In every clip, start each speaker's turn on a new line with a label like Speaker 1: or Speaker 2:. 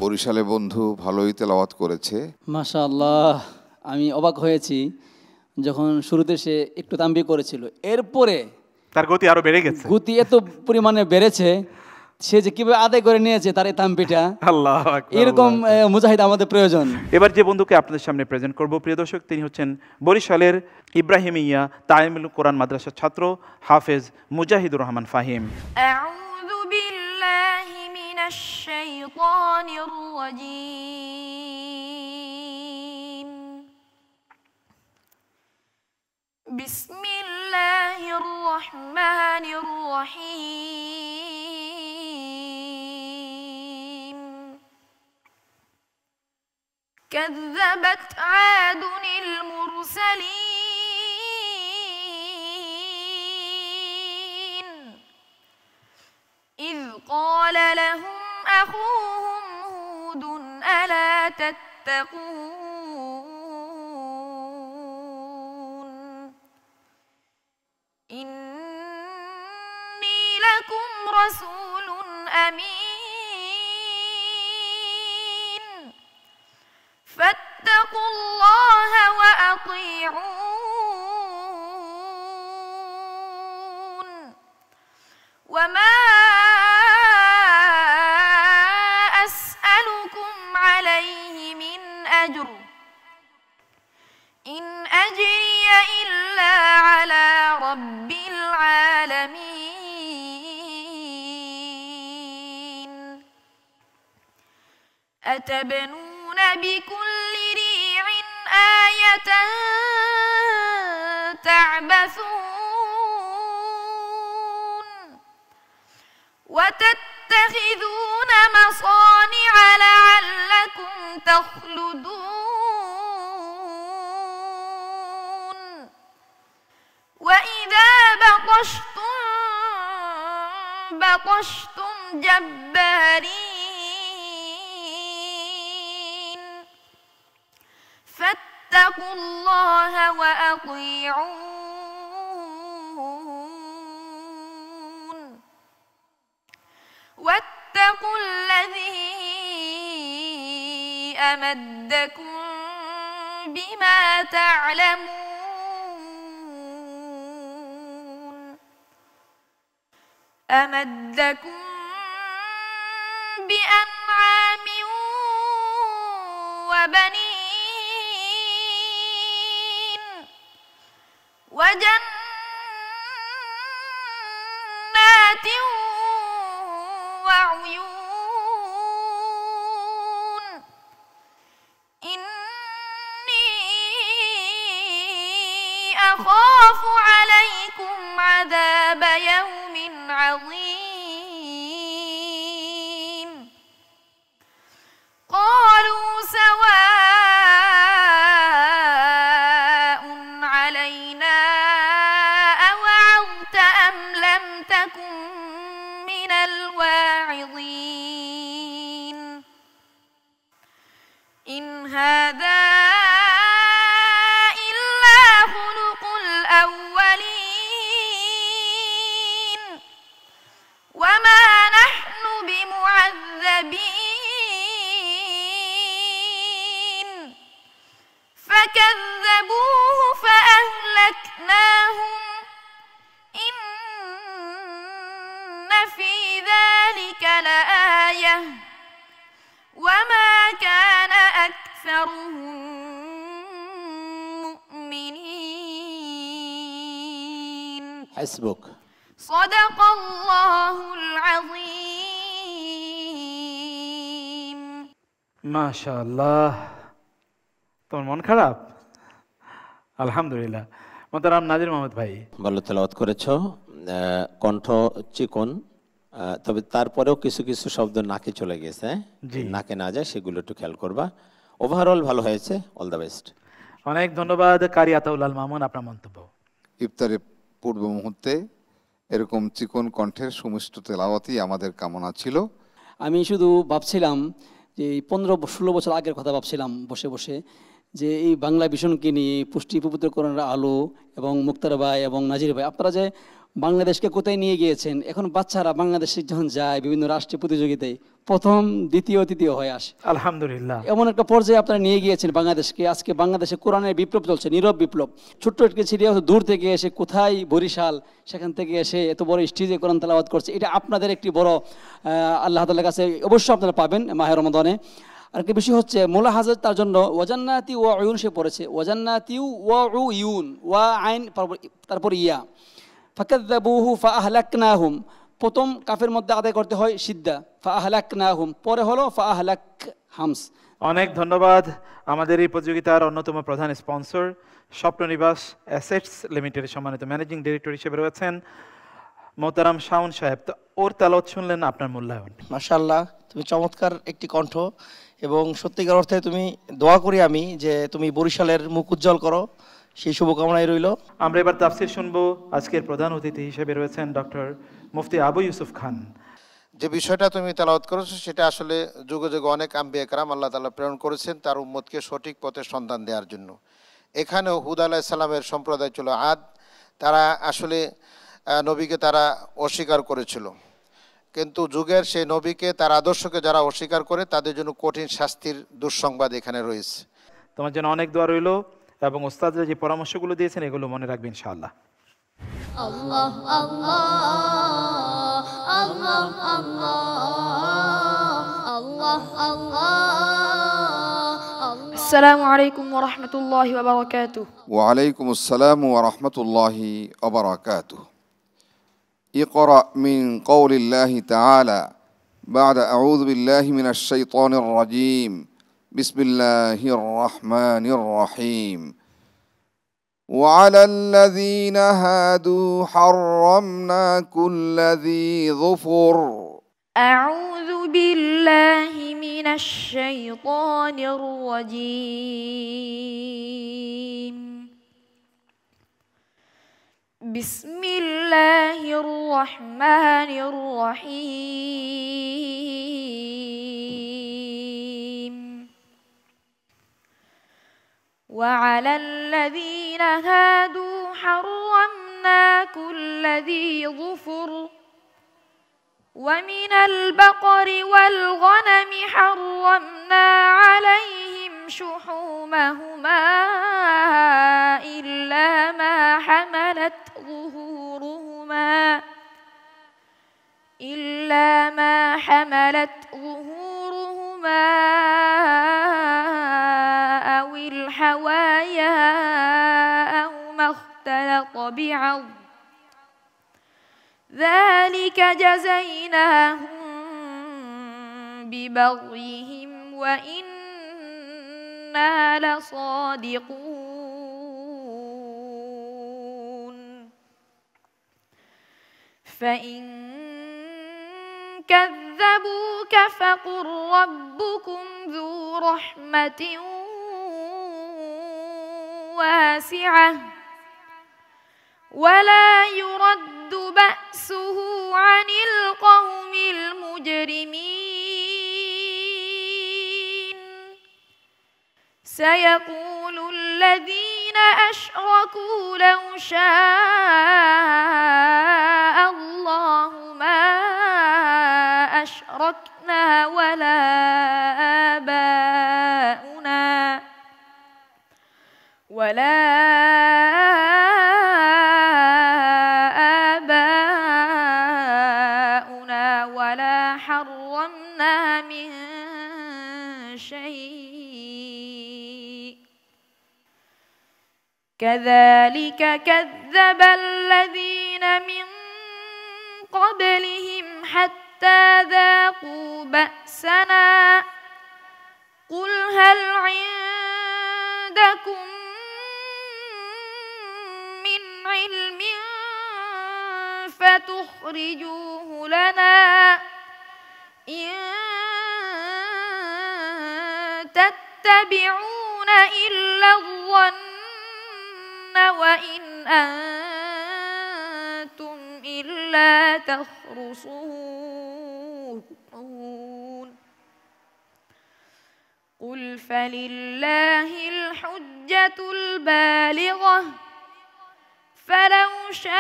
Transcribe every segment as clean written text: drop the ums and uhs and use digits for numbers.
Speaker 1: বরিশালে বন্ধু ভালোই তেলাওয়াত করেছে।
Speaker 2: মাশাআল্লাহ, আমি অবাক হয়েছি যখন শুরুতে সে একটু তাম্বি করেছিল, এরপরে
Speaker 3: তার গতি আরো বেড়ে গেছে,
Speaker 2: গতি এত পরিমাণে বেড়েছে, সে যে কিভাবে আদায় করে নিয়েছে তার এই তাম্বিটা।
Speaker 3: আল্লাহ আকবার,
Speaker 2: এরকম
Speaker 3: আল্লাহ আকবার।
Speaker 2: মুজাহিদ আমাদের প্রয়োজন।
Speaker 3: এবার যে বন্ধুকে আপনাদের সামনে প্রেজেন্ট করব, প্রিয় দর্শক, তিনি হচ্ছেন বরিশালের ইব্রাহিমিয়া তালিমুল কোরআন মাদ্রাসার ছাত্র হাফেজ মুজাহিদুর রহমান ফাহিম।
Speaker 4: أعوذ بالله من الشيطان الرجيم. بسم الله الرحمن الرحيم. كذبت عاد المرسلين إذ قال لهم أخوهم هود ألا تتقون إني لكم رسول أمين فاتقوا الله وأطيعون وما أسألكم عليه من أجر إن أجري إلا على رب العالمين أتبنون بكل ريع آية تعبثون وتتخذون مصانع لعلكم تخلدون وإذا بطشتم جبارين فاتقوا الله وأطيعون واتقوا الذي أمدكم بما تعلمون أمدكم بأنعام وبنين وجنات وعيون إني أخاف عليكم عذاب يوم عظيم قالوا سواء علينا أوعظت أم لم تكن من الواعظين إن هذا إلا خلق الأولين وما نحن بمعذبين فكذبوه فأهلكناهم إن في ذلك لآية وما كان أكثرهم مؤمنين
Speaker 5: حسبك
Speaker 4: صدق الله العظيم.
Speaker 3: মাশাআল্লাহ, তোমার মন খারাপ? আলহামদুলিল্লাহ। মোহতারাম নাজির মোহাম্মদ ভাই,
Speaker 5: ভালো তেলাওয়াত করেছো, কণ্ঠ চিকন, তবে তারপরেও কিছু কিছু শব্দ নাকে চলে গেছে, নাকে না যায় সেগুলো একটু খেয়াল করবা। ওভারঅল ভালো হয়েছে, অল দ্য বেস্ট।
Speaker 3: অনেক ধন্যবাদ। কারি আতাউল আল মামুন, আপনার মন্তব্য।
Speaker 1: ইফতারের পূর্ব মুহূর্তে এরকম চিকন কণ্ঠের সুমিষ্ট তেলাওয়াতই আমাদের কামনা ছিল।
Speaker 2: আমি শুধু ভাবছিলাম যে 15-16 বছর আগের কথা ভাবছিলাম বসে বসে, যে এই বাংলা ভীষণকে নিয়ে পুষ্টি পবিত্র কোরআনের আলো এবং মুক্তার ভাই এবং নাজির ভাই, আপনারা যে বাংলাদেশকে কোথায় নিয়ে গিয়েছেন। এখন বাচ্চারা বাংলাদেশে যখন যায় বিভিন্ন রাষ্ট্রীয় প্রতিযোগিতায় প্রথম দ্বিতীয় তৃতীয় হয়ে আসে।
Speaker 3: আলহামদুলিল্লাহ।
Speaker 2: এমন একটা পর্যায়ে আপনারা নিয়ে গিয়েছেন বাংলাদেশকে। আজকে বাংলাদেশে কোরআনের বিপ্লব চলছে, নীরব বিপ্লব। ছোট্ট একটি ছিরিয়া দূর থেকে এসে কোথায় বরিশাল, সেখান থেকে এসে এত বড় স্টেজে কোরআন তেলাওয়াত করছে। এটা আপনাদের একটি বড় আল্লাহ তাআলার কাছে অবশ্যই আপনারা পাবেন মাহে রমাদানে। আর একটা বিষয় হচ্ছে মুলাহাজা, তার জন্য ওয়াজান্নাতি ওয়া উয়ুন সে পড়েছে, ওয়াজান্নাতি ওয়া উয়ুন ওয়া আইন তারপর ইয়া, ফাকাযযাবুহু ফাআহলাকনাহুম। প্রথম কাফের মধ্যে আদায় করতে হয় সিদ্ধা, ফাআহলাকনাহুম, পরে হলো ফাআহলাক হামস।
Speaker 3: অনেক ধন্যবাদ। আমাদের এই প্রতিযোগিতার অন্যতম প্রধান স্পন্সর স্বপ্ননিবাস অ্যাসেটস লিমিটেডের সম্মানিত ম্যানেজিং ডিরেক্টর হিসেবে রয়েছেন মোহতারাম শাওন সাহেব। তো ওর তেলাওয়াত শুনলেন, আপনার মূল্যায়ন?
Speaker 6: মাশাআল্লাহ, তুমি চমৎকার একটি কণ্ঠ, এবং সত্যিকার অর্থে তুমি দোয়া করি আমি যে তুমি বরিশালের মুখ উজ্জ্বল করো, সেই শুভকামনাই রইল।
Speaker 3: আমরা এবার তাফসির শুনবো। আজকের প্রধান অতিথি হিসেবে রয়েছেন ডক্টর মুফতি আবু ইউসুফ খান।
Speaker 7: যে বিষয়টা তুমি তেলাওয়াত করেছো সেটা আসলে যুগে যুগে অনেক আম্বিয়া কেরাম আল্লাহ তাআলা প্রেরণ করেছেন তার উম্মতকে সঠিক পথে সন্ধান দেওয়ার জন্য। এখানেও হুদ আলাইহিস সালামের সম্প্রদায় ছিল আদ, তারা আসলে নবীকে তারা অস্বীকার করেছিল, কিন্তু যুগের সেই নবীকে, তার আদর্শকে যারা অস্বীকার করে তাদের জন্য কঠিন শাস্তির দুঃসংবাদ এখানে রয়েছে।
Speaker 3: তোমার জন্য অনেক দোয়া রইল, এবং ওস্তাদরা যে পরামর্শগুলো দিয়েছেন এগুলো মনে রাখবেন ইনশাআল্লাহ।
Speaker 8: আল্লাহ আল্লাহ আল্লাহ আল্লাহ আল্লাহ আল্লাহ।
Speaker 4: আসসালামু আলাইকুম ওয়া রাহমাতুল্লাহি ওয়া বারাকাতুহু।
Speaker 1: ওয়ালাইকুম আসসালাম ওয়া রাহমাতুল্লাহি ওয়া বারাকাতুহু। ইকরা মিন কওলিল্লাহি তাআলা বা'দা আউযু বিল্লাহি মিনাশ শাইতানির রাজীম। বিসমিল্লাহির রহমানির রহিম। وعلى الذين هادوا حرمنا كل ذي ظفر.
Speaker 4: أعوذ بالله من الشيطان الرجيم. بسم الله الرحمن الرحيم. وعلى الذين هادوا حرمنا كل ذي ظفر. ومن البقر والغنم حرمنا عليهم شحومهما إلا ما حملت ظهورهما أو الحوايا أو ما اختلط بعظم ذلك جزيناهم ببغيهم وإنا لصادقون. فإن كذبوك فقل ربكم ذو رحمة واسعة ولا يرد بأسه عن القوم المجرمين. سيقول الذين أشركوا لو شاء الله ما أشركنا ولا آباؤنا ولا حرمنا من شيء كذلك كذب الذين من قبلهم حتى ذاقوا بأسنا. قل هل عندكم من علم فتخرجوه لنا إن تتبعون إلا الظن وإن أنتم إلا تخرصون. قل فلله الحجة البالغة فلو شاء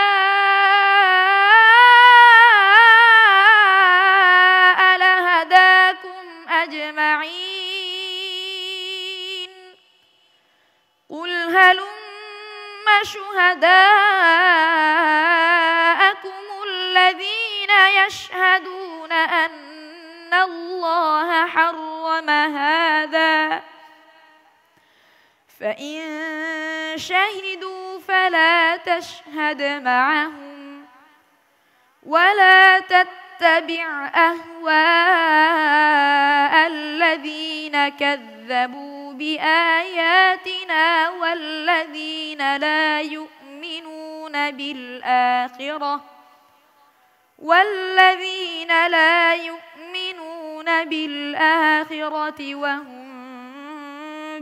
Speaker 4: لهداكم أجمعين قل هلم شهداءكم الذين يشهدون أن الله حرم هذا فإن شهدوا فلا تشهد معهم ولا تتبع أهواء الذين كذبوا بآياتنا والذين لا يؤمنون بالآخرة وهم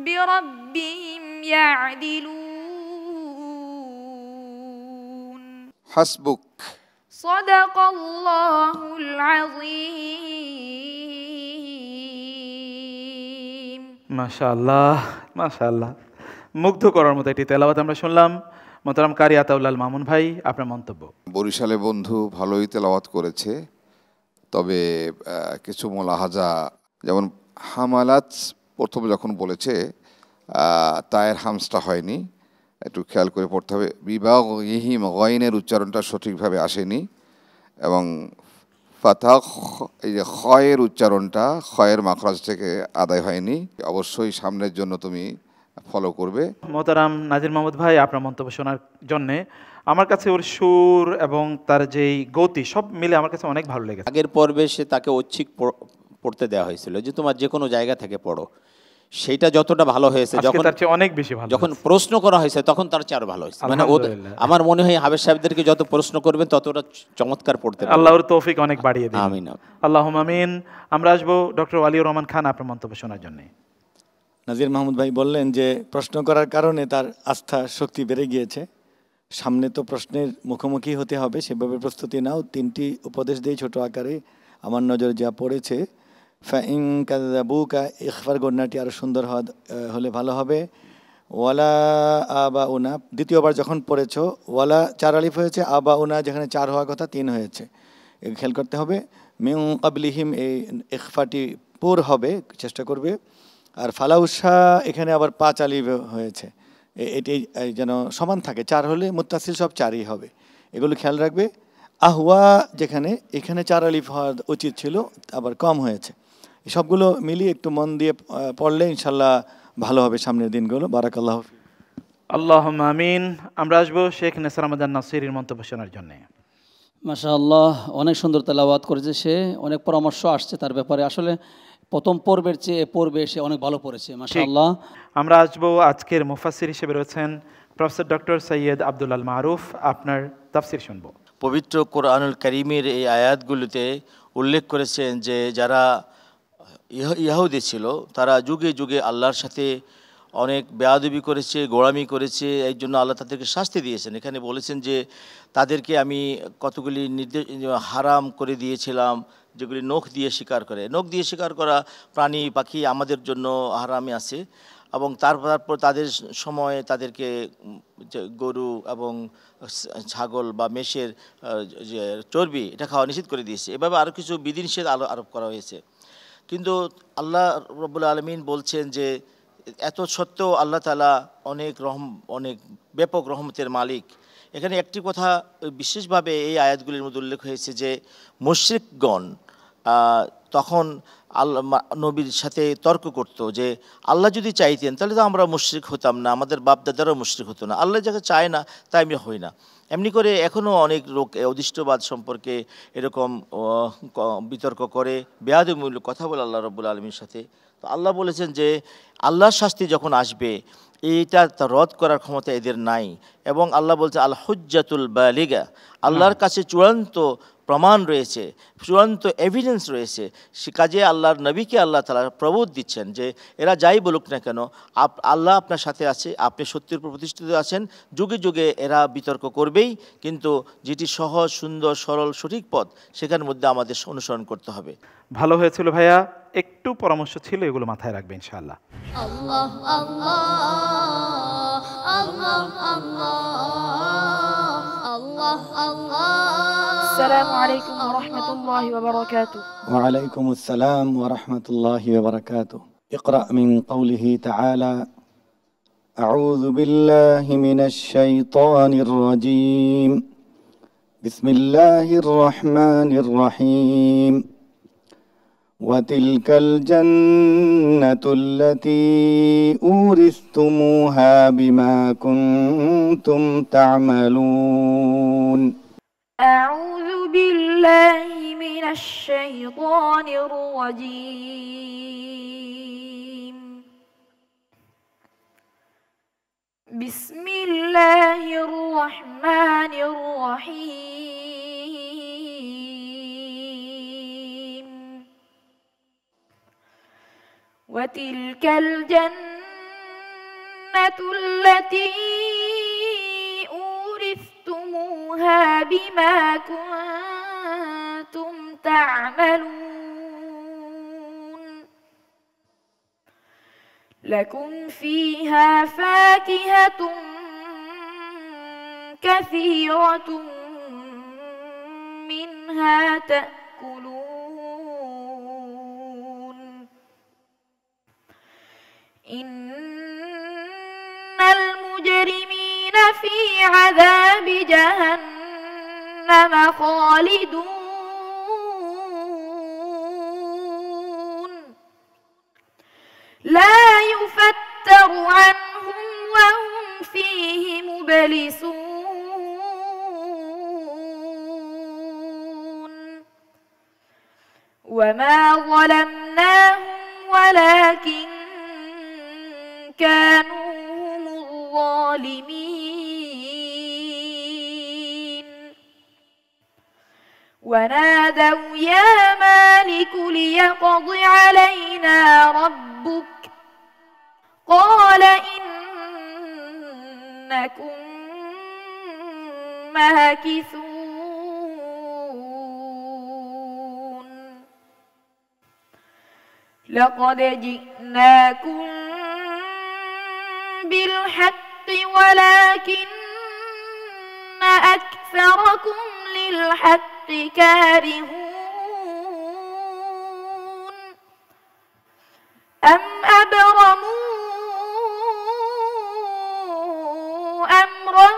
Speaker 4: بربهم يعدلون
Speaker 1: হাসবুক।
Speaker 4: صدق الله العظيم
Speaker 3: মাশাআল্লাহ, মাশাআল্লাহ, মুগ্ধ করার মতো একটি তেলাওয়াত আমরা শুনলাম। মোহতারাম কারি আতাউল্লাহ মামুন ভাই, আপনার মন্তব্য।
Speaker 1: বরিশালে বন্ধু ভালোই তেলাওয়াত করেছে, তবে কিছু মোলাহাজা, যেমন হামালাত প্রথমে যখন বলেছে তায়ের হামসটা হয়নি, একটু খেয়াল করে পড়তে হবে। বিবাহ ইহিম গয়নের উচ্চারণটা সঠিকভাবে আসেনি, এবং ফাতাহ এই যে খয়ের উচ্চারণটা খয়ের মাখরাজ থেকে আদায় হয়নি। অবশ্যই সামনের জন্য তুমি ফলো করবে।
Speaker 3: মোহতারাম নাজির মাহমুদ ভাই, আপনার মন্তব্য শোনার জন্যে আমার কাছে ওর সুর এবং তার যেই গতি সব মিলে আমার কাছে অনেক ভালো লেগেছে।
Speaker 5: আগের পর্বে সে তাকে ঐচ্ছিক পড়তে দেওয়া হয়েছিল যে তোমার যে কোনো জায়গা থেকে পড়ো, সেইটা যতটা ভালো হয়েছে, যখন
Speaker 3: তার চেয়ে অনেক বেশি ভালো,
Speaker 5: যখন প্রশ্ন করা হয়েছে তখন তার চেয়ে আরো ভালো হয়েছে। মানে আমার মনে হয় হাবেজ সাহেবদেরকে যত প্রশ্ন করবেন ততটা চমৎকার পড়তে পারবে।
Speaker 3: আল্লাহর তৌফিক অনেক বাড়িয়ে দিন।
Speaker 5: আমিন।
Speaker 3: আল্লাহুম্মা আমিন। আমরা আসবো ডক্টর ওয়ালিউর রহমান খান, আপনার মন্তব্য শোনার জন্য।
Speaker 9: নাজির মাহমুদ ভাই বললেন যে প্রশ্ন করার কারণে তার আস্থা শক্তি বেড়ে গিয়েছে। সামনে তো প্রশ্নের মুখোমুখি হতে হবে, সেভাবে প্রস্তুতি নাও। 3টি উপদেশ দিয়ে ছোট আকারে আমার নজরে যা পড়েছে, ফাইন কাযাবুকা, ইখফার গন্নাটি আরও সুন্দর হলে ভালো হবে। ওয়ালা আবা উনা, দ্বিতীয়বার যখন পড়েছো ওয়ালা 4 আলিফ হয়েছে, আবা উনা যেখানে 4 হওয়ার কথা 3 হয়েছে, খেয়াল করতে হবে। মিন ক্বাবলিহিম, এই ইখফাটি পুর হবে, চেষ্টা করবে। আর ফালাউসা এখানে আবার 5 আলিফ হয়েছে, এটি যেন সমান থাকে। 4 হলে মুত্তাসিল সব 4ই হবে, এগুলো খেয়াল রাখবে। আহওয়া যেখানে, এখানে 4 আলিফ হওয়া উচিত ছিল, আবার কম হয়েছে। সবগুলো মিলিয়ে একটু মন দিয়ে পড়লে ইনশাল্লাহ ভালো হবে সামনের দিনগুলো। বারাকাল্লাহ।
Speaker 3: আল্লাহুম্মা আমিন। আমরা আসবো শেখ নেসার রহমান নাসিরের মন্তব্য শোনার জন্য।
Speaker 2: মাশাআল্লাহ, অনেক সুন্দর তেলাওয়াত করেছে সে, অনেক পরামর্শ আসছে তার ব্যাপারে। আসলে প্রথম পর্বের চেয়ে পর্বে সে অনেক ভালো পড়েছে, মাশাআল্লাহ।
Speaker 3: আমরা আসবো আজকের মুফাসসির হিসেবে রয়েছেন প্রফেসর ডক্টর সৈয়দ আব্দুল আল মারুফ, আপনার তাফসীর শুনবো।
Speaker 10: পবিত্র কোরআনুল কারীমের এই আয়াতগুলোতে উল্লেখ করেছেন যে যারা ইহুদি ছিল তারা যুগে যুগে আল্লাহর সাথে অনেক বেয়াদবি করেছে, গোঁড়ামি করেছে, এই জন্য আল্লাহ তাদেরকে শাস্তি দিয়েছেন। এখানে বলেছেন যে তাদেরকে আমি কতগুলি হারাম করে দিয়েছিলাম, যেগুলি নখ দিয়ে শিকার করে। নখ দিয়ে শিকার করা প্রাণী পাখি আমাদের জন্য হারামই আছে, এবং তারপর তাদের সময় তাদেরকে গরু এবং ছাগল বা মেষের যে চর্বি এটা খাওয়া নিষেধ করে দিয়েছে। এভাবে আরও কিছু বিধিনিষেধ আরোপ করা হয়েছে। কিন্তু আল্লাহ রব্বুল আলামিন বলছেন যে এত সত্ত্বেও আল্লাহ তাআলা অনেক ব্যাপক রহমতের মালিক। এখানে একটি কথা বিশেষভাবে এই আয়াতগুলির মধ্যে উল্লেখ হয়েছে যে মুশরিকগণ তখন আল্লাহ নবীর সাথে তর্ক করত যে আল্লাহ যদি চাইতেন তাহলে তো আমরা মুশরিক হতাম না, আমাদের বাপদাদারাও মুশরিক হতো না, আল্লাহ যাকে চায় না তাই আমি হই না। এমনি করে এখনও অনেক লোক অদৃষ্টবাদ সম্পর্কে এরকম বিতর্ক করে, বেয়াদবিমূলক কথা বলে আল্লাহ রাব্বুল আলামিনের সাথে। তো আল্লাহ বলেছেন যে আল্লাহর শাস্তি যখন আসবে এইটা রদ করার ক্ষমতা এদের নাই, এবং আল্লাহ বলছে আল হুজ্জাতুল বালিগা, আল্লাহর কাছে চূড়ান্ত প্রমাণ রয়েছে, চূড়ান্ত এভিডেন্স রয়েছে। সে কাজে আল্লাহর নবীকে আল্লাহ তাআলা প্রবোধ দিচ্ছেন যে এরা যাই বলুক না কেন, আল্লাহ আপনার সাথে আছে, আপনি সত্যের উপর প্রতিষ্ঠিত আছেন। যুগে যুগে এরা বিতর্ক করবেই, কিন্তু যেটি সহজ, সুন্দর, সরল, সঠিক পথ সেখানের মধ্যে আমাদের অনুসরণ করতে হবে।
Speaker 3: ভালো হয়েছিল ভাইয়া, একটু পরামর্শ ছিল, এগুলো মাথায় রাখবে ইনশাআল্লাহ।
Speaker 8: আল্লাহ আল্লাহ আল্লাহ আল্লাহ الله الله
Speaker 4: السلام عليكم ورحمة الله وبركاته.
Speaker 9: وعليكم السلام ورحمة الله وبركاته. اقرأ من قوله تعالى: أعوذ بالله من الشيطان الرجيم. بسم الله الرحمن الرحيم. وتلك الجنة التي أورثتموها بما كنتم تعملون.
Speaker 4: أعوذ بالله من الشيطان الرجيم. بسم الله الرحمن الرحيم. وتلك الجنة التي أورثتموها بما كنتم تعملون. لكم فيها فاكهة كثيرة منها تأكلون. إن المجرمين في عذاب جهنم خالدون. لا يفتر عنهم وهم فيه مبلسون. وما ظلمناهم ولكن كانوا هم الظالمين. ونادوا يا مالك ليقض علينا ربك قال إنكم ماكثون. لقد جئناكم بالحق ولكن أكثركم للحق كارهون. أم أبرموا أمرا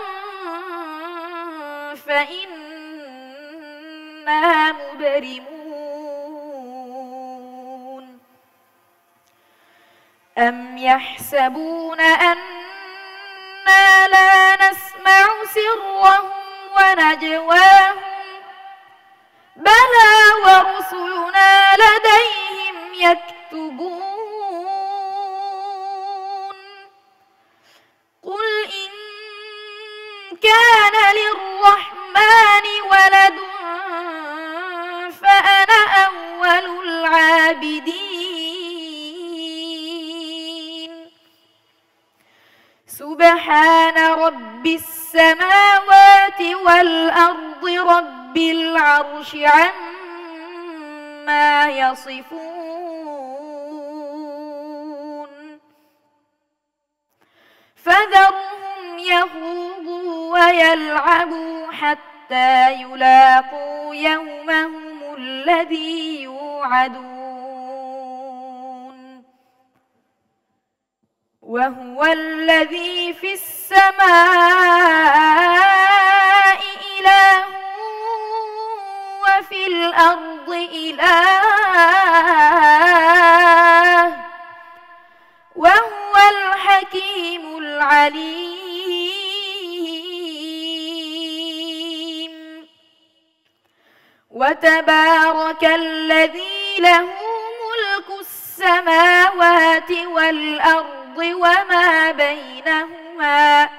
Speaker 4: فإنا مبرمون. أم يحسبون أنا لا نسمع سرهم ونجواهم بلى ورسلنا لديهم يكتبون. قل إن كان للرحمن ولد فأنا أول العابدين. سبحان رب السماوات والأرض رب العرش عما يصفون. فذرهم يخوضوا ويلعبوا حتى يلاقوا يومهم الذي يوعدون. وهو الذي في السماء إله وفي الأرض إله وهو الحكيم العليم. وتبارك الذي له ملك السماوات والأرض وما بينهما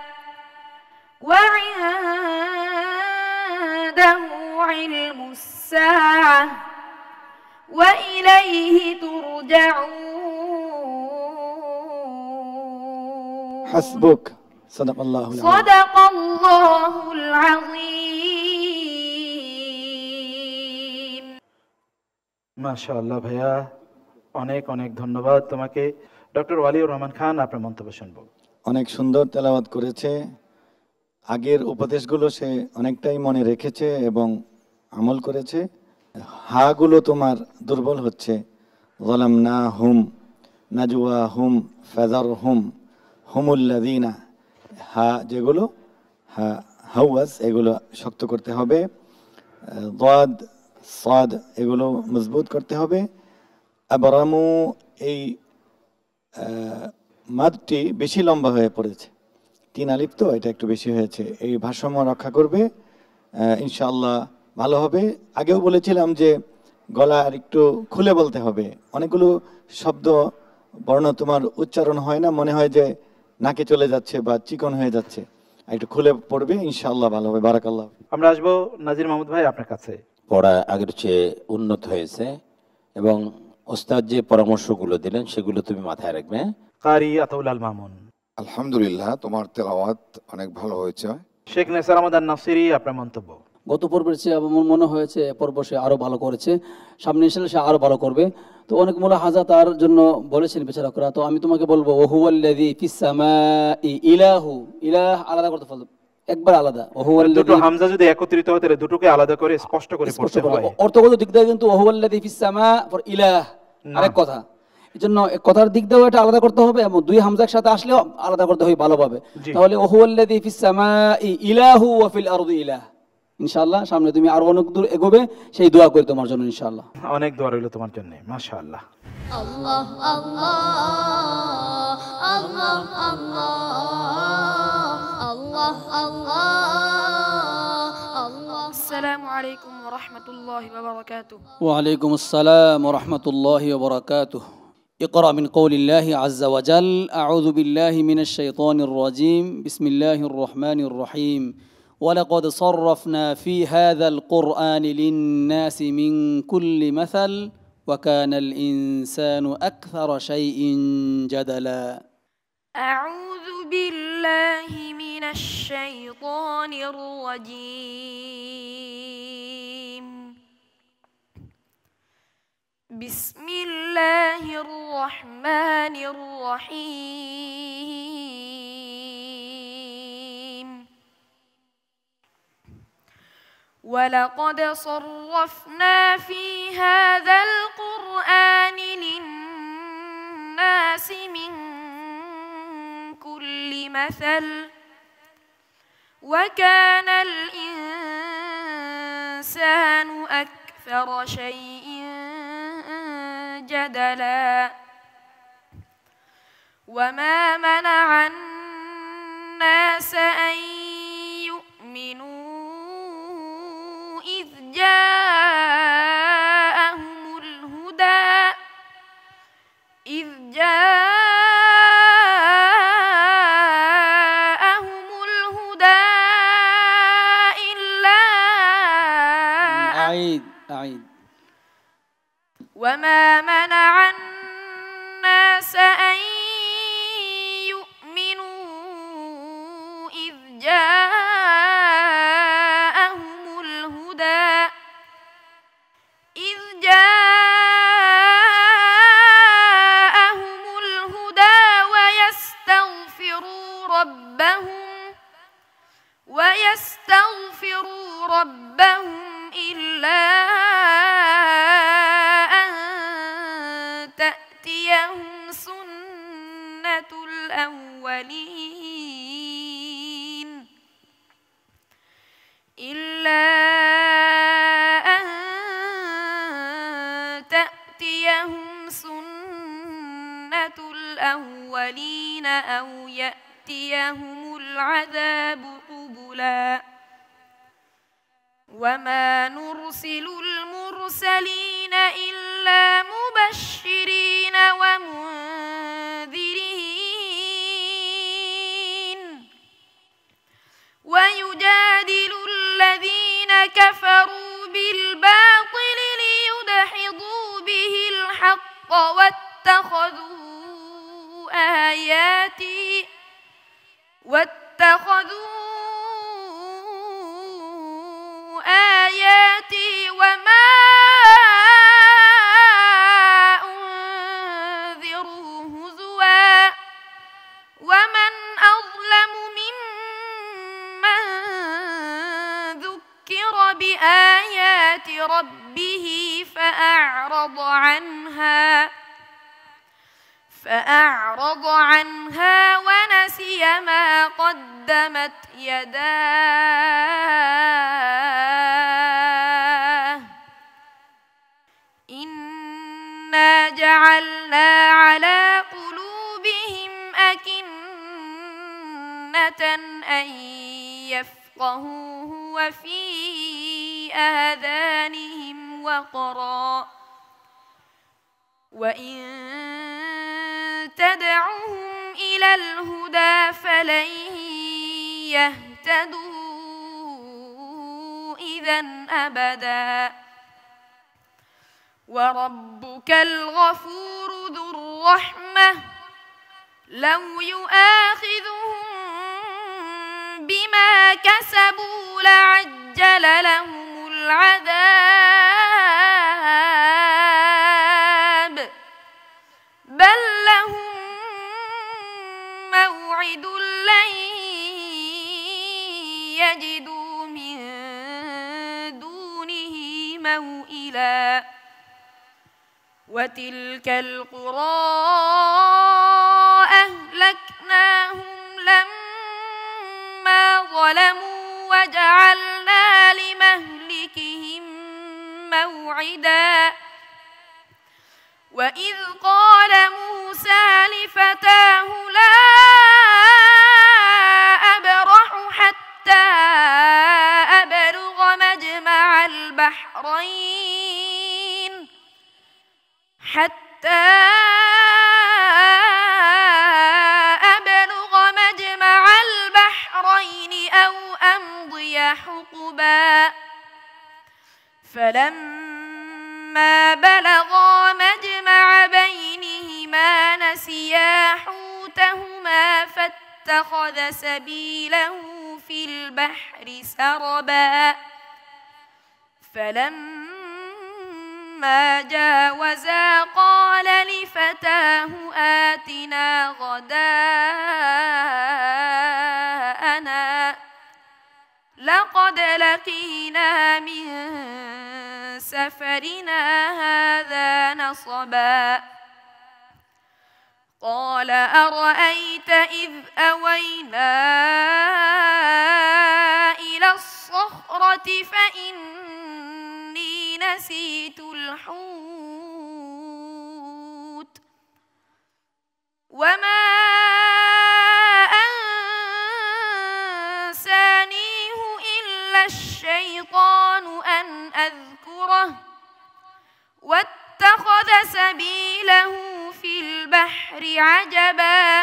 Speaker 4: وعنده علم الساعة وإليه ترجعون.
Speaker 9: حسبك. صدق الله العظيم.
Speaker 4: صدق الله العظيم.
Speaker 3: মাশাআল্লাহ ভাইয়া, অনেক অনেক ধন্যবাদ তোমাকে। ডক্টর ওয়ালিউর রহমান খান, আপনার মন্তব্য শুনবো।
Speaker 9: অনেক সুন্দর তেলাওয়াত করেছে। আগের উপদেশগুলো সে অনেকটাই মনে রেখেছে এবং আমল করেছে। হাগুলো তোমার দুর্বল হচ্ছে। যালামনা হুম, নাজওয়া হুম, ফাজার হুম, হুমুল্লাযিনা, হা যেগুলো হাওয়াজ এগুলো শক্ত করতে হবে। দাদ সাদ এগুলো মজবুত করতে হবে। আবরামু এই মাদটি বেশি লম্বা হয়ে পড়েছে, 3 আলিফ তো এটা একটু বেশি হয়েছে। এই ভারসাম্য রক্ষা করবে, ইনশাআল্লাহ ভালো হবে। আগেও বলেছিলাম যে গলা আর একটু খুলে বলতে হবে। অনেকগুলো শব্দ বর্ণ তোমার উচ্চারণ হয় না, মনে হয় যে নাকে চলে যাচ্ছে বা চিকন হয়ে যাচ্ছে। একটু খুলে পড়বে, ইনশাআল্লাহ ভালো হবে। বারাকাল্লাহ।
Speaker 3: আমরা আসবো নাজির মাহমুদ ভাই আপনার কাছে।
Speaker 5: পড়া আগের চেয়ে উন্নত হয়েছে এবং ওস্তাদ যে পরামর্শগুলো দিলেন সেগুলো তুমি মাথায় রাখবে।
Speaker 3: কারি আতাউল আল মামুন।
Speaker 1: আলহামদুলিল্লাহ, তোমার তেলাওয়াত অনেক ভালো হয়েছে।
Speaker 3: শেখ নেসার রহমান নাসিরি, আপনার মন্তব্য।
Speaker 2: গত পর্বের চেয়ে আমার মনে হয়েছে এ পর্ব সে আরও ভালো করেছে, সামনে ইনশাআল্লাহ সে আরও ভালো করবে। তো অনেক মুলাহাজা তার জন্য বলেছেন বিচারকরা। তো আমি তোমাকে বলবো ওহুয়াল্লাযী ফিস সামাই ইলাহু, ইলাহ আলাদা করতে বলবো, একবার আলাদা।
Speaker 3: দুটো হামজা যদি একত্রিত হয় তাহলে দুটোকে আলাদা করে স্পষ্ট করে পড়তে হয়।
Speaker 2: অর্থগত দিক দিয়ে কিন্তু ওহুয়াল্লাযী ফিস সামা ফর ইলাহ আরেক কথা, এজন্য কথার দিক দিয়েও এটা আলাদা করতে হবে এবং দুই হামজার সাথে আসলেও আলাদা করতে হবে ভালোভাবে। তাহলে ওহুয়াল্লাযী ফিস সামাই ইলাহু ওয়া ফিল আরদি ইলাহ। ইনশাআল্লাহ সামনে তুমি আরো অনেক দূর এগোবে, সেই দোয়া করি তোমার জন্য ইনশাআল্লাহ।
Speaker 3: অনেক দোয়া রইল তোমার জন্য, মাশাআল্লাহ।
Speaker 8: আল্লাহ আল্লাহ আল্লাহ আল্লাহ আল্লাহ আল্লাহ।
Speaker 4: আসসালামু আলাইকুম ওয়া রাহমাতুল্লাহি ওয়া বারাকাতুহু।
Speaker 2: ওয়া আলাইকুম আসসালাম ওয়া রাহমাতুল্লাহি ওয়া বারাকাতুহু। اقرأ من قول الله عز وجل. أعوذ بالله من الشيطان الرجيم. بسم الله الرحمن الرحيم. ولقد صرفنا في هذا القرآن للناس من كل مثل وكان الإنسان أكثر شيء جدلا.
Speaker 4: أعوذ بالله من الشيطان الرجيم. بسم الله الرحمن الرحيم. ولقد صرفنا في هذا القرآن للناس من كل مثل وكان الإنسان أكثر شيء جدلا. وما منع الناس أن يؤمنوا إذ جاءهم الهدى إلا
Speaker 2: أعيد.
Speaker 4: وما منع الناس أن يؤمنوا إذ جاءهم الهدى ويستغفروا ربهم إلا أن تأتيهم سنة الأولين إلا أن تأتيهم سنة الأولين أو يأتيهم العذاب قبلا. وما نرسل المرسلين إلا مبشرين ومنذرين ويجادل الذين كفروا بالباطل ليدحضوا به الحق واتخذوا آياتي وما أنذروا هزوا ومن أظلم ممن بآيات ربه فأعرض عنها ونسي ما قدمت يداه إنا جعلنا على قلوبهم أكنة أن يفقهوه وفي آذانهم وقرا وإن تدعهم إلى الهدى فلن يهتدوا إذا أبدا وربك الغفور ذو الرحمة لو يؤاخذهم بما كسبوا لعجل لهم العذاب بل لهم موعد لن يجدوا من دونه موئلا وتلك القرى أهلكناهم لما ظلموا وجعلنا لمهلكهم موعدا وإذ قال موسى لفتاه لا أبرح حتى أبلغ مجمع البحرين أو أمضي حقبا فلما بلغا مجمع بينهما نسيا حوتهما فاتخذ سبيله في البحر سربا فلما جاوزا قال لفتاه آتنا غداءنا لقد لقينا من سفرنا هذا نصبا قال أرأيت إذ أوينا إلى الصخرة فإني نسيت الحوت وما أنسانيه إلا الشيطان أن أذكره واتخذ سبيله في البحر عجبا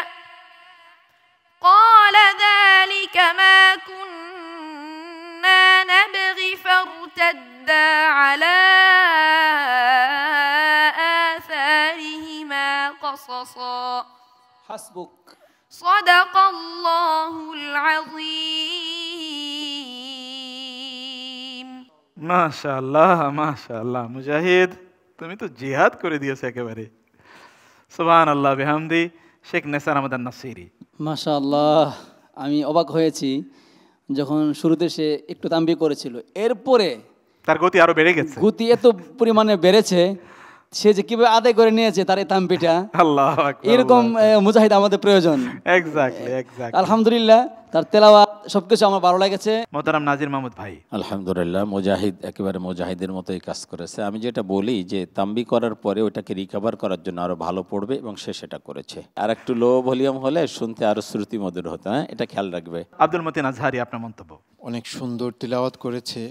Speaker 4: قال ذلك ما كنا نبغي فارتدا على آثارهما قصصا
Speaker 2: حسبك
Speaker 4: صدق الله العظيم
Speaker 3: মাশাআল্লাহ মাশাআল্লাহ মুজাহিদ তুমি তো জিহাদ করে দিয়েছো একেবারে সুবহানাল্লাহ বিহামদি শেখ নেসার আহমদ নাসিরি
Speaker 2: মাশাআল্লাহ আমি অবাক হয়েছি যখন শুরুতে সে একটু তাম্বি করেছিল এরপরে
Speaker 3: তার গতি আরো বেড়ে গেছে
Speaker 2: গতি এত পরিমাণে বেড়েছে সে যে কিভাবে আদায় করে নিয়েছে তার এই তাম্বিটা
Speaker 3: আল্লাহু আকবার
Speaker 2: এরকম মুজাহিদ আমাদের প্রয়োজন
Speaker 3: এক্স্যাক্টলি
Speaker 2: আলহামদুলিল্লাহ তার তেলাওয়াত সবকিছু আমার ভালো লেগেছে
Speaker 3: মোহতারাম নাজির মাহমুদ ভাই
Speaker 5: আলহামদুলিল্লাহ মুজাহিদ একেবারে মুজাহিদের মতোই কাজ করেছে আমি যেটা বলি যে তাম্বি করার পরে ওটাকে রিকভার করার জন্য আরো ভালো পড়বে এবং সে সেটা করেছে আর একটু লো ভলিউম হলে শুনতে আরো শ্রুতি মধুর হতো হ্যাঁ এটা খেয়াল রাখবে
Speaker 3: আব্দুল মতিন আজহারি আপনার মন্তব্য
Speaker 11: অনেক সুন্দর তিলাওয়াত করেছে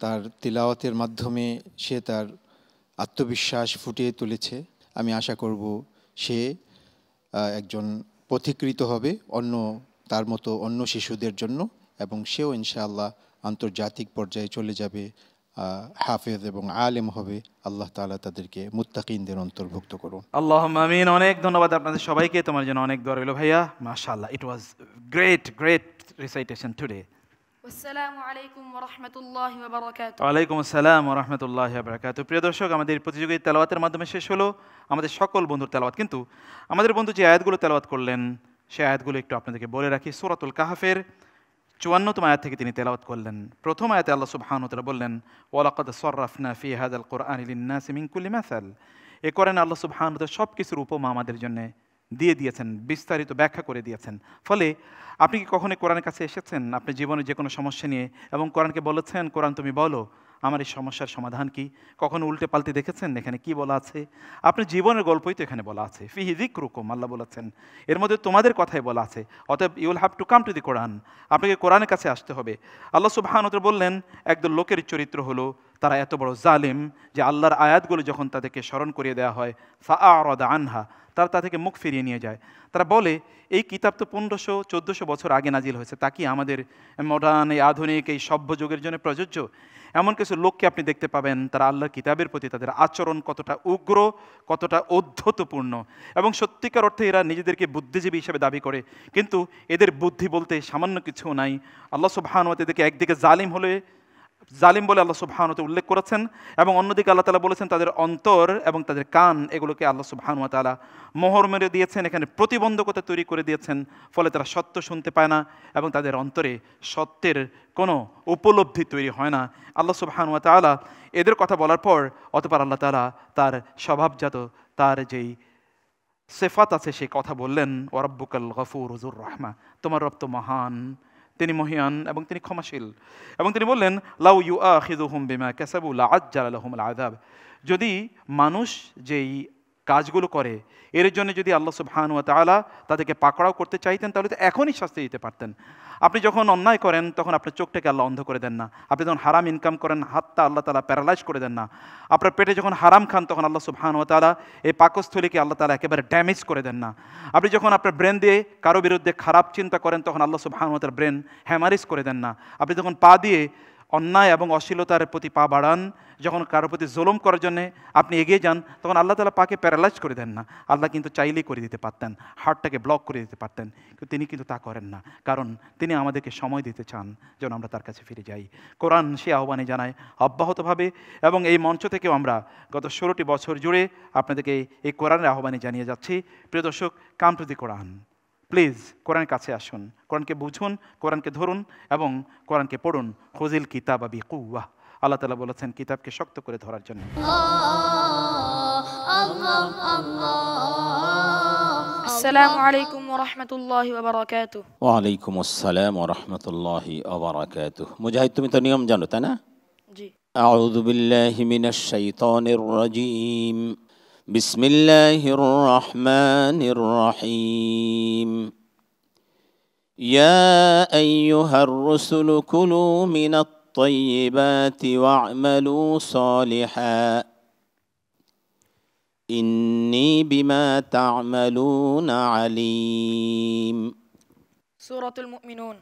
Speaker 11: তার তিলাওয়াতের মাধ্যমে সে তার আত্মবিশ্বাস ফুটিয়ে তুলেছে আমি আশা করব সে একজন পথিকৃত হবে তার মতো অন্য শিশুদের জন্য এবং সেও ইনশাআল্লাহ আন্তর্জাতিক পর্যায়ে চলে যাবে হাফেজ এবং আলেম হবে আল্লাহ তাআলা তাদেরকে মুত্তাকিনদের অন্তর্ভুক্ত করুন
Speaker 3: আল্লাহুম্মা আমিন অনেক ধন্যবাদ আপনাদের সবাইকে তোমার জন্য অনেক দোয়া রইল ভাইয়া মাশাআল্লাহ ইট ওয়াজ গ্রেট রিসাইটেশন টুডে
Speaker 4: আসসালামু আলাইকুম ওয়া রাহমাতুল্লাহি ওয়া বারাকাতুহু
Speaker 3: ওয়ালাইকুম আসসালাম ওয়া রাহমাতুল্লাহি ওয়া বারাকাতুহু প্রিয় দর্শক আমাদের প্রতিযোগিতা তেলাওয়াতের মাধ্যমে শেষ হলো আমাদের সকল বন্ধুর তেলাওয়াত কিন্তু আমাদের বন্ধু যে আয়াতগুলো তেলাওয়াত করলেন সেই আয়াতগুলো একটু আপনাদেরকে বলে রাখি সূরাতুল কাহফের 54তম আয়াত থেকে তিনি তেলাওয়াত করলেন। প্রথম আয়াতে আল্লাহ সুবহানাহু ওয়া তাআলা বললেন, ওয়ালাকাদ সাররাফনা ফি হাযাল কুরআনি লিন-নাসি মিন কুল্লি মাসাল। এই কোরআনে আল্লাহ সুবহানাহু ওয়া তাআলা সব কিছুর উপমা আমাদের জন্য দিয়ে দিয়েছেন, বিস্তারিত ব্যাখ্যা করে দিয়েছেন। ফলে আপনি কি কখনো কোরআনের কাছে এসেছেন আপনি জীবনে যে কোনো সমস্যা নিয়ে এবং কোরআনকে বলেছেন, কোরআন তুমি বলো আমার এই সমস্যার সমাধান কি? কখনো উল্টে পাল্টে দেখেছেন এখানে কি বলা আছে? আপনার জীবনের গল্পই তো এখানে বলা আছে। ফিহি যিকরুকুম, আল্লাহ বলেছেন এর মধ্যে তোমাদের কথাই বলা আছে। অতএব you will have to come to the Quran, আপনাকে কোরআনের কাছে আসতে হবে। আল্লাহ সুবহানাহু ওয়া তাআলা বললেন একদল লোকের চরিত্র হলো তারা এত বড় জালিম যে আল্লাহর আয়াতগুলো যখন তাদেরকে স্মরণ করিয়ে দেওয়া হয় ফাআরাদা আনহা, তারা তা থেকে মুখ ফিরিয়ে নিয়ে যায়। তারা বলে এই কিতাব তো 1500-1400 বছর আগে নাজিল হয়েছে, তা কি আমাদের মডার্ন এই আধুনিক এই সভ্য যুগের জন্য প্রযোজ্য? এমন কিছু লোককে আপনি দেখতে পাবেন তারা আল্লাহর কিতাবের প্রতি তাদের আচরণ কতটা উগ্র, কতটা ঔদ্ধত্যপূর্ণ, এবং সত্যিকার অর্থে এরা নিজেদেরকে বুদ্ধিজীবী হিসেবে দাবি করে, কিন্তু এদের বুদ্ধি বলতে সামান্য কিছু নাই। আল্লাহ সুবহানাহু ওয়া তাআলা এদেরকে একদিকে জালিম বলে আল্লাহ সুবহানাহু ওয়া তাআলা উল্লেখ করেছেন, এবং অন্যদিকে আল্লাহ তাআলা বলেছেন তাদের অন্তর এবং তাদের কান এগুলোকে আল্লাহ সুবহানাহু ওয়া তাআলা মোহর মেরে দিয়েছেন, এখানে প্রতিবন্ধকতা তৈরি করে দিয়েছেন। ফলে তারা সত্য শুনতে পায় না এবং তাদের অন্তরে সত্যের কোনো উপলব্ধি তৈরি হয় না। আল্লাহ সুবহানাহু ওয়া তাআলা এদের কথা বলার পর অতঃপর আল্লাহ তাআলা তার স্বভাবজাত তার যেই সিফাত আছে সেই কথা বললেন, ওয়া রাব্বুকাল গফুর যুর রাহমা, তোমার রব তো মহান, তিনি মহিয়ান এবং তিনি ক্ষমাশীল। এবং তিনি বললেন লাউ ইউআখিযুহুম বিমা কাসাবু লাআজ্জালা লাহুমুল আযাব, যদি মানুষ যেই কাজগুলো করে এর জন্য যদি আল্লাহ সুবহানাহু ওয়া তাআলা তাদেরকে পাকড়াও করতে চাইতেন তাহলে তো এখনই শাস্তি দিতে পারতেন। আপনি যখন অন্যায় করেন তখন আপনার চোখটাকে আল্লাহ অন্ধ করে দেন না, আপনি যখন হারাম ইনকাম করেন হাতটা আল্লাহ তাআলা প্যারালাইজ করে দেন না, আপনার পেটে যখন হারাম খান তখন আল্লাহ সুবহানাহু ওয়া তাআলা এই পাকস্থলীকে আল্লাহ তাআলা একেবারে ড্যামেজ করে দেন না, আপনি যখন আপনার ব্রেন দিয়ে কারো বিরুদ্ধে খারাপ চিন্তা করেন তখন আল্লাহ সুবহানাহু ওয়া তাআলা ব্রেন হ্যামারিজ করে দেন না, আপনি যখন পা দিয়ে অন্যায় এবং অশ্লীলতার প্রতি পা বাড়ান, যখন কারোর প্রতি জুলুম করার জন্য আপনি এগিয়ে যান তখন আল্লাহ তাআলা পাকে প্যারালাইজ করে দেন না। আল্লাহ কিন্তু চাইলেই করে দিতে পারতেন, হার্টটাকে ব্লক করে দিতে পারতেন, কিন্তু তিনি কিন্তু তা করেন না, কারণ তিনি আমাদেরকে সময় দিতে চান যেন আমরা তার কাছে ফিরে যাই। কোরআন সে আহ্বানে জানায় অব্যাহতভাবে, এবং এই মঞ্চ থেকেও আমরা গত 16টি বছর জুড়ে আপনাদেরকে এই কোরআনের আহ্বানে জানিয়ে যাচ্ছি, প্রিয় দর্শক, কাম টু দি কোরআন। প্লিজ কোরআনের কাছে আসুন, কোরআনকে বুঝুন, কোরআনকে ধরুন এবং কোরআনকে পড়ুন। খুযিল কিতাবা বিকুওয়া, আল্লাহ তাআলা বলেছেন কিতাবকে শক্ত করে ধরার জন্য।
Speaker 4: আসসালামু আলাইকুম ওয়া রাহমাতুল্লাহি ওয়া বারাকাতুহু।
Speaker 5: ওয়া আলাইকুম আসসালাম ওয়া রাহমাতুল্লাহি ওয়া বারাকাতুহু। মুজাহিদ, তুমি তো নিয়ম জানো তাই না?
Speaker 4: জি।
Speaker 5: আউযু বিল্লাহি মিনাশ শাইতানির রাজীম। বিসমিল্লাহির রহমানির রহিম। ইয়া আইয়ুহার রাসূলু কুলু মিনাত তাইয়্যিবাতি ওয়া'মালু সালিহান ইন্নী বিমা তা'মালুনা আলীম।
Speaker 4: সূরাতুল মুমিনুন।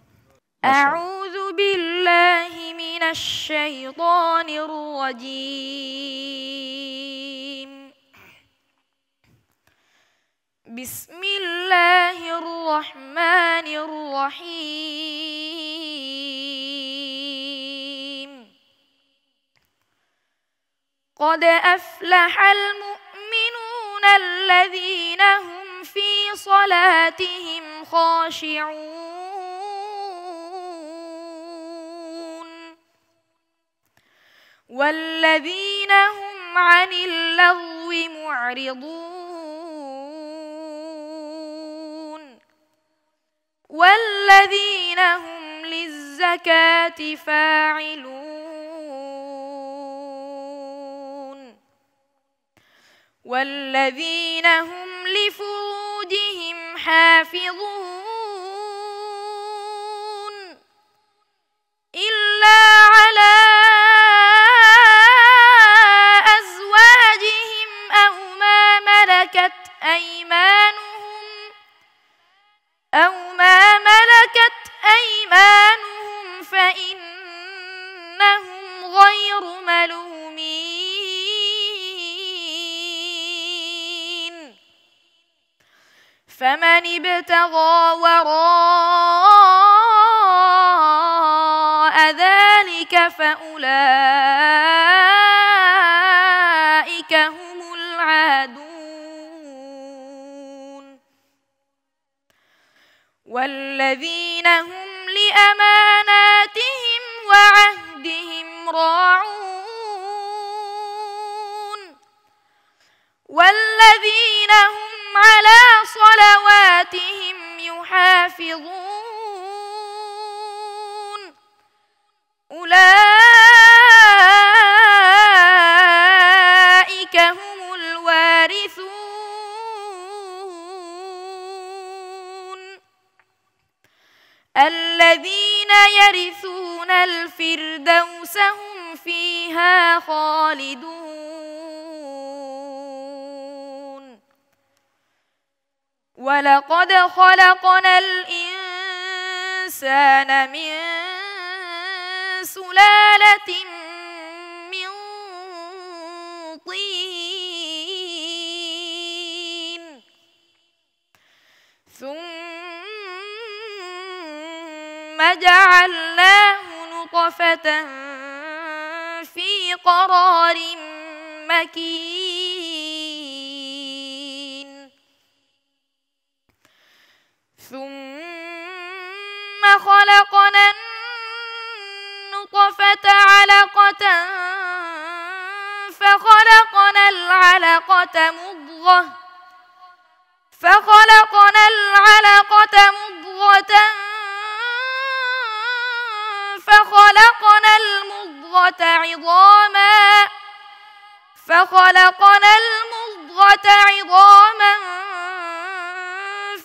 Speaker 4: আউযু বিল্লাহি মিনাশ শাইতানির রাজীম। বিসমিল্লাহির রহমানির রহিম। قد أفلح المؤمنون الذين هم في صلاتهم خاشعون والذين هم عن اللغو معرضون والذين هم للزكاة فاعلون والذين هم لفروجهم حافظون إلا على أزواجهم أو ما ملكت أيمانهم فإنهم غير ملومين فمن ابتغى وراء ذلك فأولئك هم العادون والذين هم لأماناتهم والذين هم على صلواتهم يحافظون أولئك هم الوارثون الذين يرثون الفردوس هم فيها خالدون ولقد خلقنا الإنسان من سلالة من طين ثم جعلناه نطفة في قرار مكين ثم خلقنا النطفة علقة فخلقنا العلقة مضغة فخلقنا المضغة عظاما